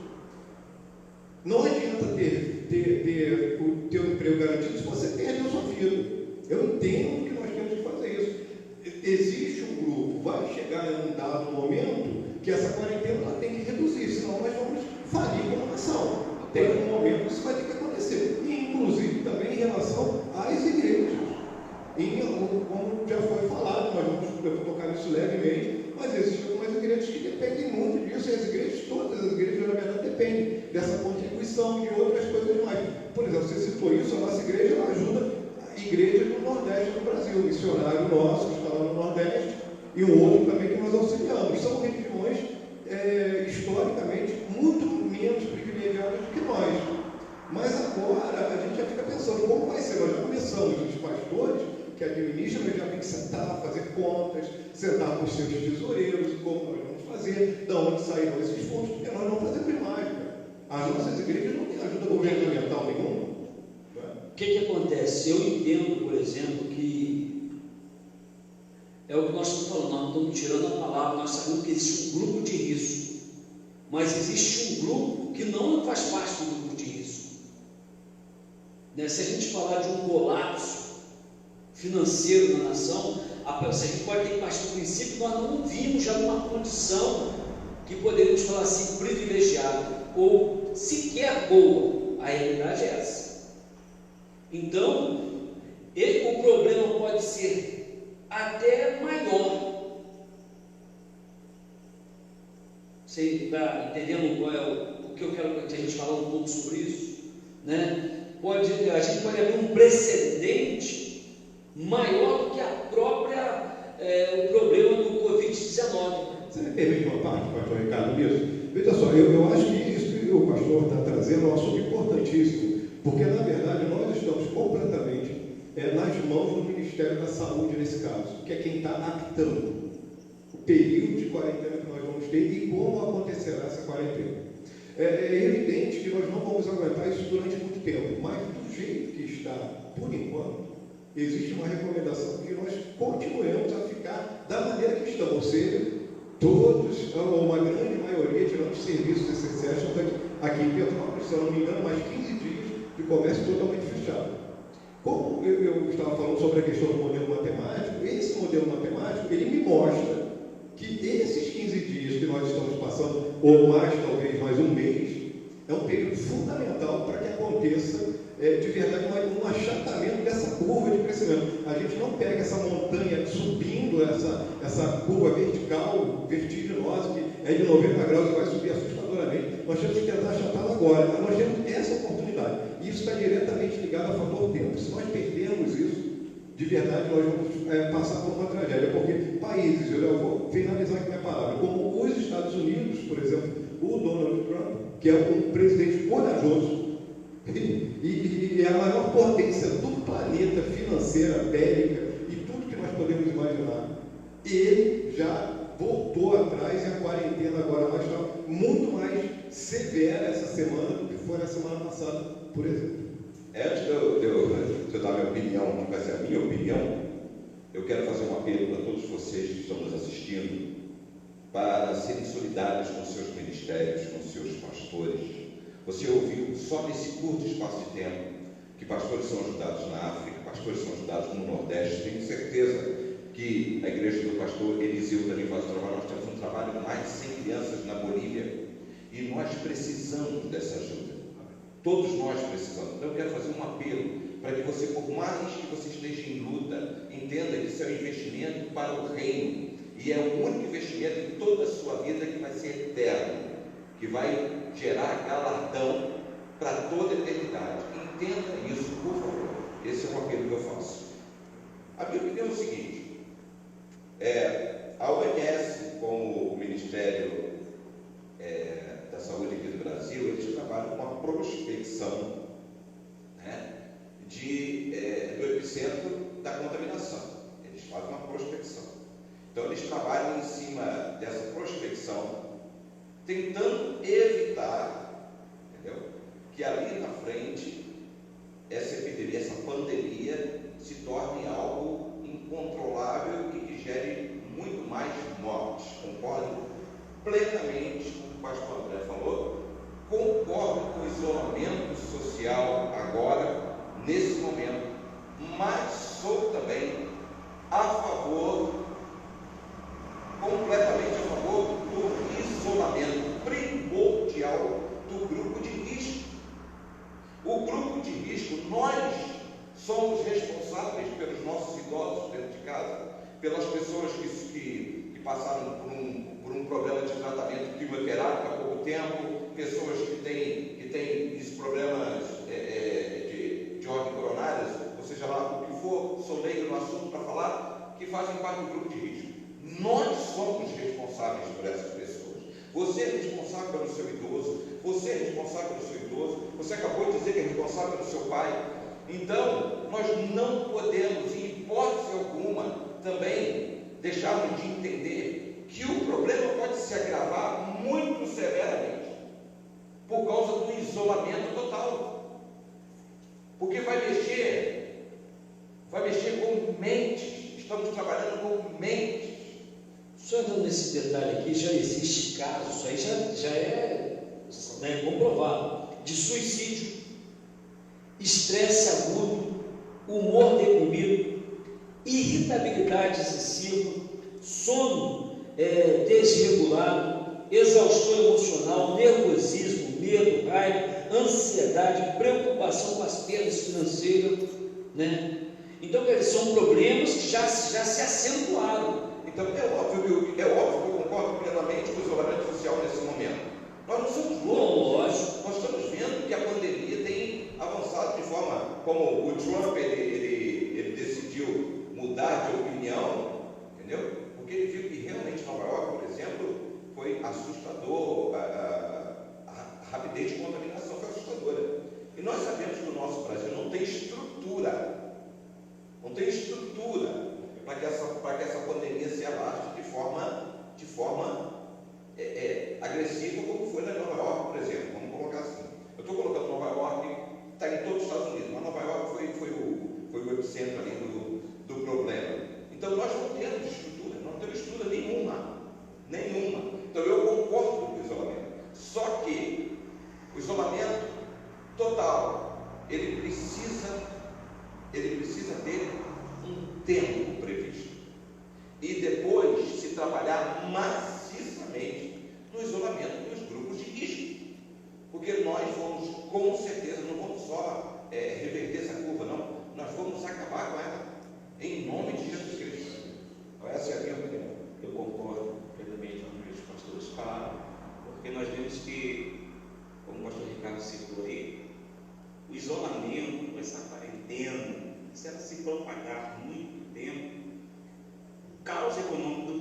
Não adianta ter o teu emprego garantido se você perde a sua vida. Eu entendo que nós temos que fazer isso. Existe um grupo, vai chegar em um dado momento que essa quarentena ela tem que reduzir, senão nós vamos falir como nação. Tem um momento que isso vai ter que acontecer. E, inclusive, também em relação às igrejas. Como já foi falado, eu vou tocar nisso levemente, mas existem algumas igrejas que dependem muito disso, e as igrejas, todas as igrejas, na verdade, dependem dessa contribuição e de outras coisas mais. Por exemplo, você citou isso, a nossa igreja ela ajuda igrejas do Nordeste do Brasil, um missionário nosso que está lá no Nordeste, e um outro também que nós auxiliamos. São regiões, historicamente, muito menos privilegiadas do que nós. Mas agora, a gente já fica pensando, como vai ser? Nós já começamos, os pastores que administram, eles já têm que sentar, fazer contas, sentar com os seus tesoureiros, como nós vamos fazer, de onde sairão esses fundos, porque nós não fazemos mágica. As nossas igrejas não têm ajuda governamental nenhuma. O que acontece? Eu entendo, por exemplo, que é o que nós estamos falando, nós não estamos tirando a palavra, nós sabemos que existe um grupo de risco, mas existe um grupo que não faz parte do grupo de risco. Se a gente falar de um colapso financeiro na nação, a gente pode ter que partir do princípio que nós não vimos já numa condição que poderíamos falar assim, privilegiada, ou sequer boa. A realidade é essa. Então, o problema pode ser até maior. Você está entendendo qual é o que eu quero que a gente fale um pouco sobre isso? Né? A gente pode abrir um precedente maior do que o problema do Covid-19. Você me permite uma parte, pastor Ricardo, nisso? Veja só, eu acho que isso que o pastor está trazendo é um assunto importantíssimo, porque, na verdade, nós estamos completamente nas mãos do Ministério da Saúde, nesse caso, que é quem está aptando o período de quarentena que nós vamos ter e como acontecerá essa quarentena. É evidente que nós não vamos aguentar isso durante muito tempo, mas do jeito que está, por enquanto, existe uma recomendação que nós continuemos a ficar da maneira que estamos, ou seja, todos, ou uma grande maioria, tirando os serviços essenciais, estão aqui em Petrópolis, se eu não me engano, mais 15 dias de comércio totalmente fechado. Como eu estava falando sobre a questão do modelo matemático, esse modelo matemático, ele me mostra que esses 15 dias que nós estamos passando, ou mais, talvez mais um mês, é um período fundamental para que aconteça de verdade, um achatamento dessa curva de crescimento. A gente não pega essa montanha subindo, essa curva vertical, vertiginosa, que é de 90 graus e vai subir assustadoramente. Nós temos que tentar achatá-la agora. Nós temos essa oportunidade. E isso está diretamente ligado ao fator tempo. Se nós perdemos isso, de verdade, nós vamos passar por uma tragédia. Porque países, eu vou finalizar aqui minha palavra, como os Estados Unidos, por exemplo, o Donald Trump, que é um presidente corajoso, e é a maior potência do planeta, financeira, bélica, e tudo que nós podemos imaginar, ele já voltou atrás, e a quarentena agora vai estar muito mais severa essa semana do que foi na semana passada, por exemplo. Antes de eu dar a minha opinião, que vai ser a minha opinião, eu quero fazer um apelo para todos vocês que estão nos assistindo, para serem solidários com seus ministérios, com seus pastores. Você ouviu só nesse curto espaço de tempo que pastores são ajudados na África, pastores são ajudados no Nordeste. Tenho certeza que a igreja do pastor Eliseu também faz um trabalho. Nós temos um trabalho com mais de 100 crianças na Bolívia e nós precisamos dessa ajuda. Todos nós precisamos. Então eu quero fazer um apelo para que você, por mais que você esteja em luta, entenda que isso é um investimento para o reino e é o único investimento em toda a sua vida que vai ser eterno, que vai gerar galardão para toda a eternidade. Entenda isso, por favor. Esse é o apelo que eu faço. A minha opinião é o seguinte: a OMS, como o Ministério da Saúde aqui do Brasil, eles trabalham com uma prospecção, né, do epicentro da contaminação. Eles fazem uma prospecção. Então, eles trabalham em cima dessa prospecção, tentando evitar, entendeu, que ali na frente essa epidemia, essa pandemia se torne algo incontrolável e que gere muito mais mortes. Concordo plenamente com o que o pastor André falou, concordo com o isolamento social agora, nesse momento, mas sou também a favor, completamente a favor do isolamento primordial do grupo de risco. O grupo de risco, nós somos responsáveis pelos nossos idosos dentro de casa, pelas pessoas que passaram por um problema de tratamento quimioterápico há pouco tempo, pessoas que têm esses problemas de ordem coronárias, ou seja lá o que for, sou leigo no assunto para falar, que fazem parte do grupo de risco. Nós somos responsáveis por essas pessoas. Você é responsável pelo seu idoso, você é responsável pelo seu idoso, você acabou de dizer que é responsável pelo seu pai. Então, nós não podemos, em hipótese alguma, também deixarmos de entender que o problema pode se agravar muito severamente por causa do isolamento total. Porque vai mexer com mentes, estamos trabalhando com mentes. Só entrando nesse detalhe aqui, já existe casos, isso aí já é comprovado, de suicídio, estresse agudo, humor deprimido, irritabilidade excessiva, sono desregulado, exaustão emocional, nervosismo, medo, raiva, ansiedade, preocupação com as perdas financeiras, né? Então, são problemas que já se acentuaram. Então, é óbvio que eu concordo plenamente com o isolamento social nesse momento. Nós não somos loucos. Nós estamos vendo que a pandemia tem avançado de forma, como o Trump, ele decidiu mudar de opinião, entendeu? Porque ele viu que realmente Nova York, por exemplo, foi assustador, a rapidez de contaminação foi assustadora. E nós sabemos que o nosso Brasil não tem estrutura para que essa pandemia se alaste de forma agressiva, como foi na Nova York, por exemplo. Vamos colocar assim. Eu estou colocando Nova York, está em todos os Estados Unidos, mas Nova York foi o epicentro ali do problema. Então nós não temos estrutura nenhuma. Então eu concordo com o isolamento. Só que o isolamento total, ele precisa ter um tempo previsto e depois se trabalhar maciçamente no isolamento dos grupos de risco, porque nós vamos, com certeza, não vamos só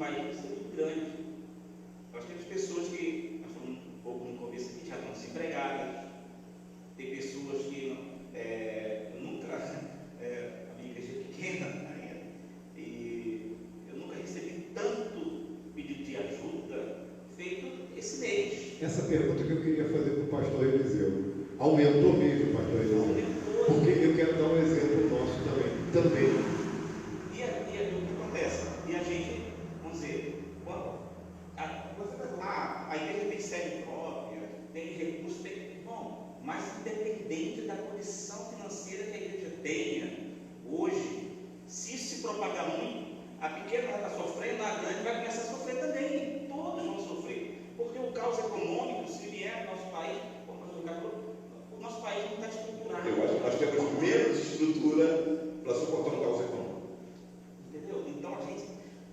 país é muito grande. Nós temos pessoas que, nós falamos um pouco no começo aqui, já estão desempregadas. Tem pessoas que nunca, a minha igreja é pequena ainda, e eu nunca recebi tanto pedido de ajuda feito esse mês. Essa pergunta que eu queria fazer para o pastor Eliseu. Aumentou mesmo, pastor Eliseu? Aumentou. Porque eu quero dar um exemplo nosso também. E o que acontece? E a gente, vamos dizer, a igreja tem sede própria, tem recursos, bom, mas independente da condição financeira que a igreja tenha, hoje, se isso se propagar muito, a pequena está sofrendo, a grande vai começar a sofrer também. Todos vão sofrer. Porque o caos econômico, se vier no nosso país, como o pastor falou, o nosso país não está estruturado. Eu acho que nós temos menos estrutura para suportar um caos econômico. Entendeu? Então,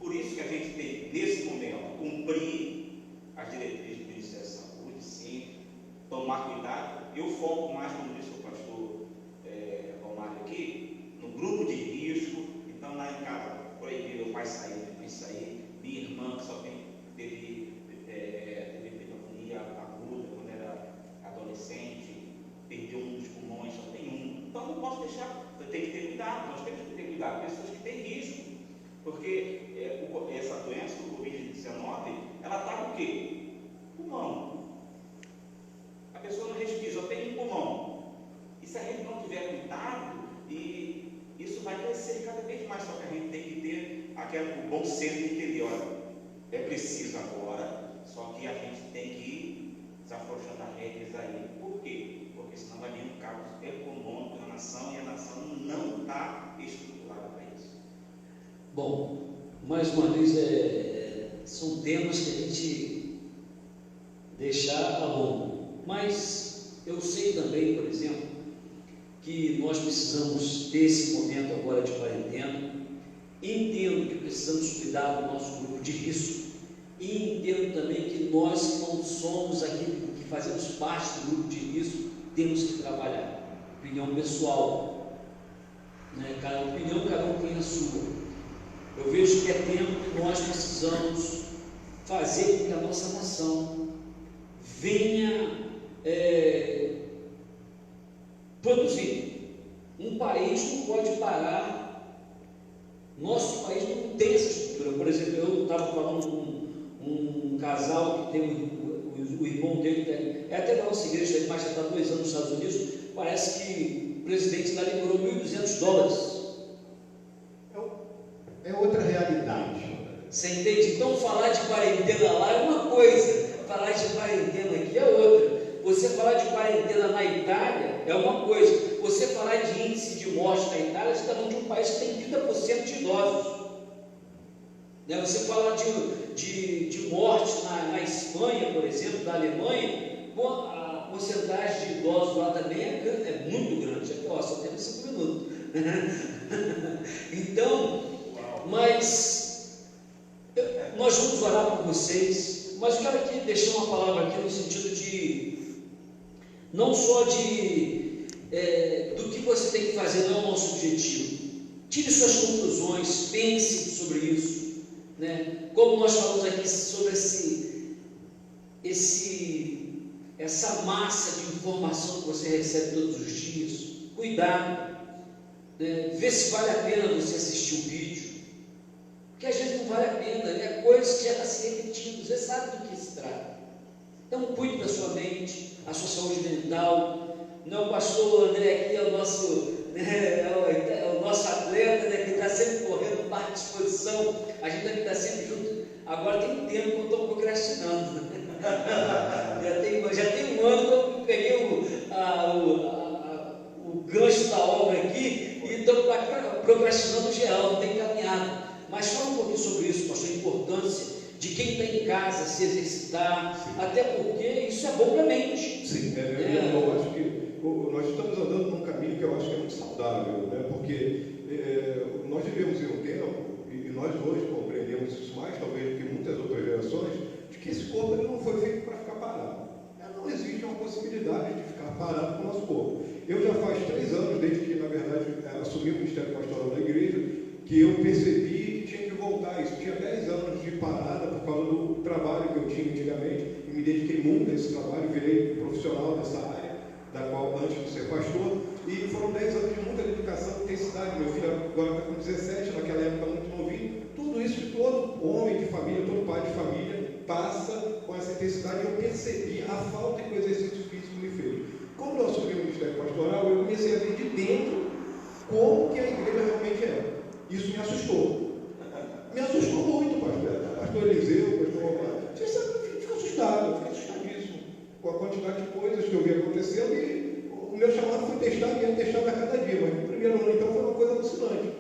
por isso que a gente tem, nesse momento, cumprir as diretrizes do Ministério da Saúde, sim, tomar cuidado. Eu foco mais, como disse o pastor Romário aqui, no grupo de risco. Então, lá em casa, proibido o pai sair, minha mãe sair, minha irmã, que só teve pneumonia aguda quando era adolescente, perdeu um dos pulmões, só tem um. Então, não posso deixar, eu tenho que ter cuidado, nós temos que ter cuidado, pessoas que têm risco, porque essa doença, o Covid-19, ela está com o quê? Pulmão. A pessoa não respira, só tem um pulmão. E se a gente não tiver cuidado, e isso vai crescer cada vez mais, só que a gente tem que ter o bom senso de entender, olha, é preciso agora, só que a gente tem que ir desafrouxando as regras aí. Por quê? Porque senão vai vir um caos econômico na nação e a nação não está estruturada para isso. Bom, mais uma vez, são temas que a gente deixar a longo, mas eu sei também, por exemplo, que nós precisamos ter esse momento agora de quarentena. Entendo que precisamos cuidar do nosso grupo de risco e entendo também que nós que não somos aqui, que fazemos parte do grupo de risco, temos que trabalhar. Opinião pessoal, né? Cada opinião, cada um tem a sua. Eu vejo que é tempo que nós precisamos fazer com que a nossa nação venha produzir. Um país não pode parar. Nosso país não tem essa estrutura. Por exemplo, eu estava falando com um casal que tem o irmão dele, é até da nossa igreja, mas já está 2 anos nos Estados Unidos. Parece que o presidente lá liberou $1.200. É outra realidade. Você entende? Então, falar de quarentena lá é uma coisa, falar de quarentena aqui é outra. Você falar de quarentena na Itália é uma coisa. Você falar de índice de morte na Itália, você está falando de um país que tem 30% de idosos. Né? Você falar de morte na Espanha, por exemplo, na Alemanha, a porcentagem de idosos lá também é muito grande. Só temos 5 minutos. Então, mas nós vamos orar por vocês, mas eu quero aqui deixar uma palavra aqui no sentido de não só do que você tem que fazer, não é o nosso objetivo. Tire suas conclusões, pense sobre isso, né? Como nós falamos aqui sobre essa massa de informação que você recebe todos os dias, cuidado, né? Vê se vale a pena você assistir o vídeo, porque às vezes não vale a pena, é coisa que já está se repetindo, você sabe do que se trata. Então cuide da sua mente, a sua saúde mental. Não, o pastor André aqui é o nosso, é o nosso atleta, né, que está sempre correndo, parte de disposição. A gente aqui está sempre junto. Agora tem um tempo que eu estou procrastinando. Já tem 1 ano que eu peguei o gancho da obra aqui e estou procrastinando geral, não tem caminhado. Mas fala um pouquinho sobre isso, pastor, a importância de quem está em casa se exercitar. Sim. Até porque isso é bom para a mente. Sim, eu acho que nós estamos andando num caminho que eu acho que é muito saudável, né? Porque nós vivemos em um tempo, e nós hoje compreendemos isso mais, talvez, do que muitas outras gerações, de que esse corpo ele não foi feito para ficar parado. Não existe uma possibilidade de ficar parado com o nosso corpo. Eu já faz 3 anos, desde que, na verdade, assumi o Ministério Pastoral da Igreja, que eu percebi que tinha que voltar. Isso tinha 10 anos de parar tinha antigamente, e me dediquei muito a esse trabalho, virei profissional dessa área, da qual antes de ser pastor, e foram 10 anos de muita dedicação e intensidade. Meu filho agora está com 17, naquela época muito novinho. Tudo isso que todo homem de família, todo pai de família passa com essa intensidade, e eu percebi a falta que o exercício físico me fez. Quando eu assumi o ministério pastoral, eu comecei a ver de dentro como que a igreja realmente é. Isso me assustou. Me assustou muito, pastor Eliseu, pastor Romano. Você sabe, eu fico assustado, eu fico assustadíssimo com a quantidade de coisas que eu vi acontecendo, e o meu chamado foi testar, e ia testar a cada dia, mas no primeiro ano então foi uma coisa alucinante.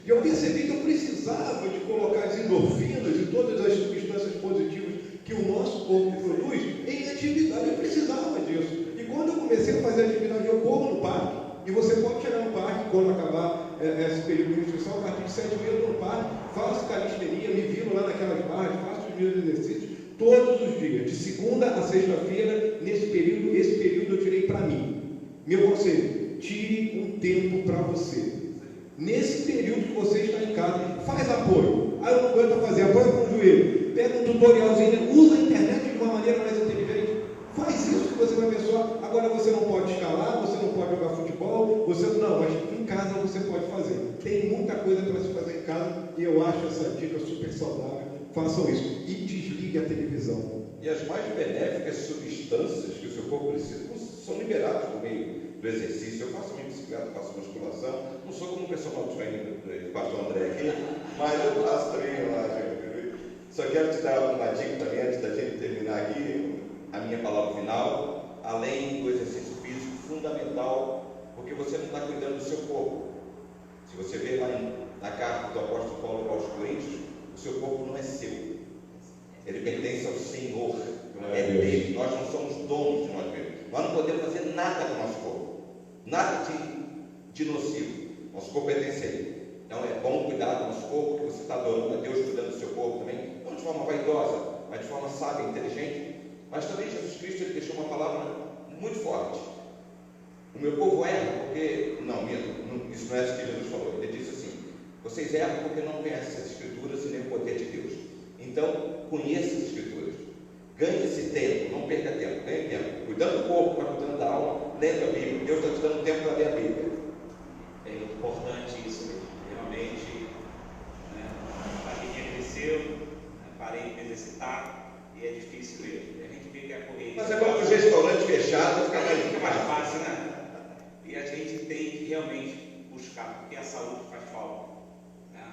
E eu percebi que eu precisava de colocar as endorfinas e todas as substâncias positivas que o nosso corpo produz em atividade. Eu precisava disso. E quando eu comecei a fazer atividade, eu corro no parque. E você pode chegar no parque quando acabar esse período de instrução, a partir de 7 meses no parque, faço calistenia, me viro lá naquelas barras, faço os meus exercícios todos os dias, de segunda a sexta-feira. Esse período eu tirei para mim. Meu conselho: tire um tempo para você. Nesse período que você está em casa, faz apoio. Eu não aguento fazer apoio com o joelho. Pega um tutorialzinho, usa a internet de uma maneira mais inteligente. Faz isso que você vai ver só. Agora você não pode escalar, você não pode jogar futebol, mas em casa você pode fazer. Tem muita coisa para se fazer em casa, e eu acho essa dica super saudável. Façam isso. E desligue a televisão. E as mais benéficas substâncias que o seu corpo precisa são liberadas por meio do exercício. Eu faço minha bicicleta, faço musculação, não sou como o personal trainer do pastor André aqui, mas eu faço treino lá, gente. Só quero te dar uma dica também, antes da gente terminar aqui, a minha palavra final. Além do exercício físico, fundamental, porque você não está cuidando do seu corpo. Se você ver lá na carta do apóstolo Paulo aos Coríntios, o seu corpo não é seu, ele pertence ao Senhor, é dele. Nós não somos donos de nós mesmos. Nós não podemos fazer nada com o nosso corpo, nada de nocivo. Nosso corpo pertence a Ele. Então é bom cuidar do nosso corpo, que você está adorando a Deus, cuidando do seu corpo também, não de forma vaidosa, mas de forma sábia, inteligente. Mas também Jesus Cristo, ele deixou uma palavra muito forte: o meu povo erra porque... isso não é isso que Jesus falou. Ele disse assim: vocês erram porque não conhecem as Escrituras e nem o poder de Deus. Então, conheça as Escrituras, ganhe esse tempo, não perca tempo, ganhe tempo, cuidando do corpo, mas cuidando da alma, lendo a Bíblia. Deus está te dando tempo para ler a Bíblia. É importante isso mesmo, realmente, né? A barriguinha cresceu, né? Parei de me exercitar, e é difícil mesmo. A gente vê que a corrida... Mas é como os restaurantes fechados, fica mais fácil, né? E a gente tem que realmente buscar, porque a saúde faz falta, né?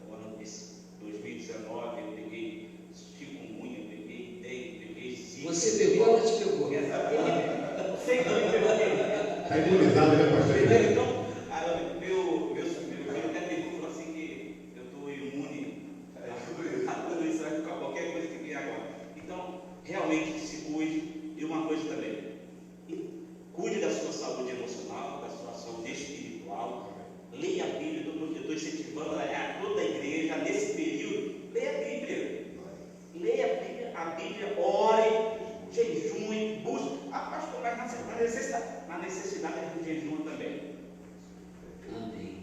O ano de 2019 eu peguei chikungunya, peguei dengue, peguei zika. Você pegou, ela te pegou. Sei que eu me peguei. Está imunizado, né, pastor? Então, meu filho até perguntou assim que eu estou imune a tudo isso, a qualquer coisa que vier agora. Então, realmente se cuide. E uma coisa também: cuide da sua saúde emocional, da sua saúde espiritual. Leia a Bíblia. Eu estou incentivando a toda a igreja nesse período. Leia a Bíblia. Leia a Bíblia, ore, jejue, busque. Pastor, mas na necessidade do jejum também. Amém.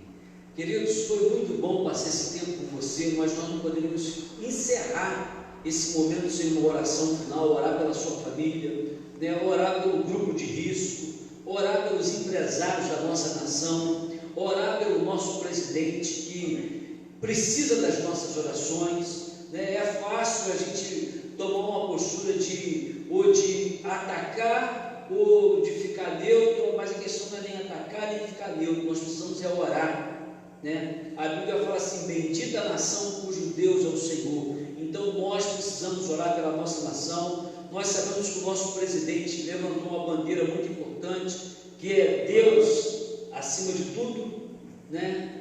Queridos, foi muito bom passar esse tempo com você, mas nós não poderíamos encerrar esse momento sem uma oração final, orar pela sua família, né? Orar pelo grupo de risco, orar pelos empresários da nossa nação, orar pelo nosso presidente que precisa das nossas orações, né? É fácil a gente tomar uma postura de atacar ou de ficar neutro, mas a questão não é nem atacar nem ficar neutro, nós precisamos orar, né? A Bíblia fala assim: bendita a nação cujo Deus é o Senhor. Então nós precisamos orar pela nossa nação. Nós sabemos que o nosso presidente levantou uma bandeira muito importante, que é Deus acima de tudo, né?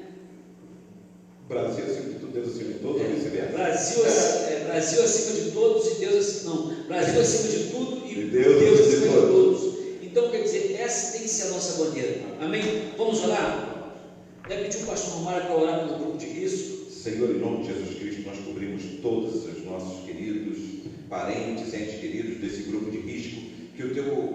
Brasil acima de tudo, Deus acima de todos, vice-versa. Brasil acima de todos e Deus acima... Não, Brasil acima de tudo e Deus acima de todos. Então, quer dizer, essa tem que ser a nossa bandeira. Amém? Vamos orar? Quero pedir o pastor Romário para orar pelo grupo de risco. Senhor, em nome de Jesus Cristo, nós cobrimos todos os nossos queridos, parentes, entes queridos desse grupo de risco, que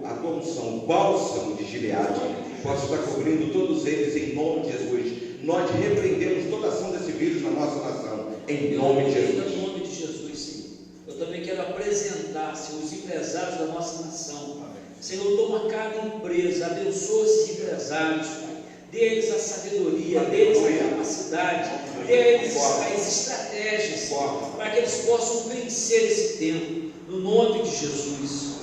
a tua unção, o bálsamo de Gileade, possa estar cobrindo todos eles em nome de Jesus. Nós repreendemos toda ação desse vírus na nossa nação, em nome de Jesus. Em nome de Jesus, Senhor. Eu também quero representar, Senhor, os empresários da nossa nação. Senhor, toma cada empresa, abençoa esses empresários, Pai. Dê-lhes a sabedoria, dê-lhes a capacidade, dê-lhes as estratégias, para que eles possam vencer esse tempo, no nome de Jesus.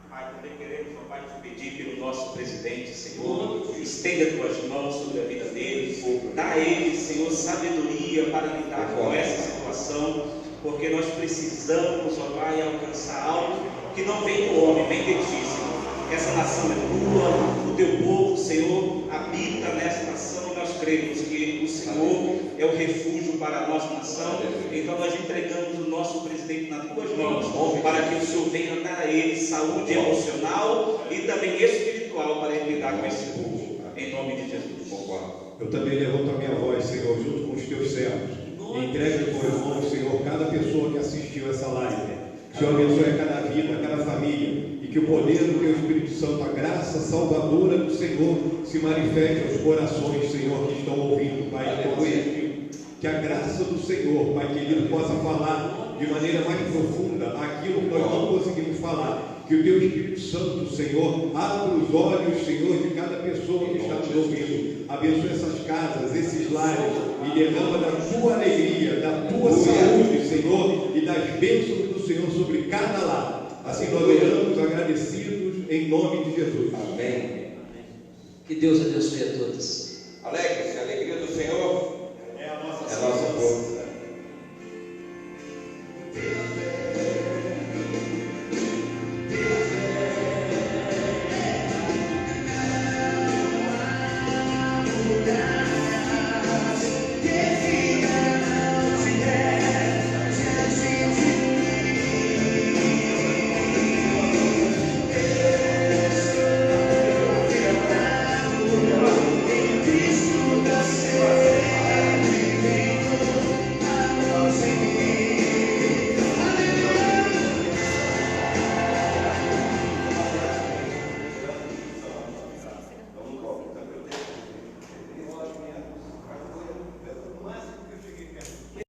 Pai, também queremos, ó Pai, te pedir pelo nosso presidente, Senhor, estenda tuas mãos sobre a vida dele, dá a ele, Senhor, sabedoria para lidar com essa situação, porque nós precisamos, ó Pai, alcançar algo que não vem do homem, vem de ti, Senhor. Essa nação é tua, o teu povo, Senhor, habita nessa nação, e nós cremos que o Senhor é o refúgio para a nossa nação. Então nós entregamos o nosso presidente nas tuas mãos, para que o Senhor venha dar a ele saúde emocional e também espiritual para ele lidar com esse povo, em nome de Jesus. Eu também levanto a minha voz, Senhor, junto com os teus servos. Entrega em tuas mãos, Senhor, cada pessoa que assistiu essa live. Senhor, abençoe cada vida, cada família, e que o poder do teu Espírito Santo, a graça salvadora do Senhor, se manifeste aos corações, Senhor, que estão ouvindo, Pai, todo este. Que a graça do Senhor, Pai querido, possa falar de maneira mais profunda aquilo que nós não conseguimos falar. Que o teu Espírito Santo, Senhor, abra os olhos, Senhor, de cada pessoa que está nos ouvindo. Abençoe essas casas, esses lares, e derrama da tua alegria, da tua saúde, Senhor, e das bênçãos do Senhor sobre cada lar. Assim nós oramos agradecidos em nome de Jesus. Amém. Que Deus abençoe a todos. Alegre-se, a alegria do Senhor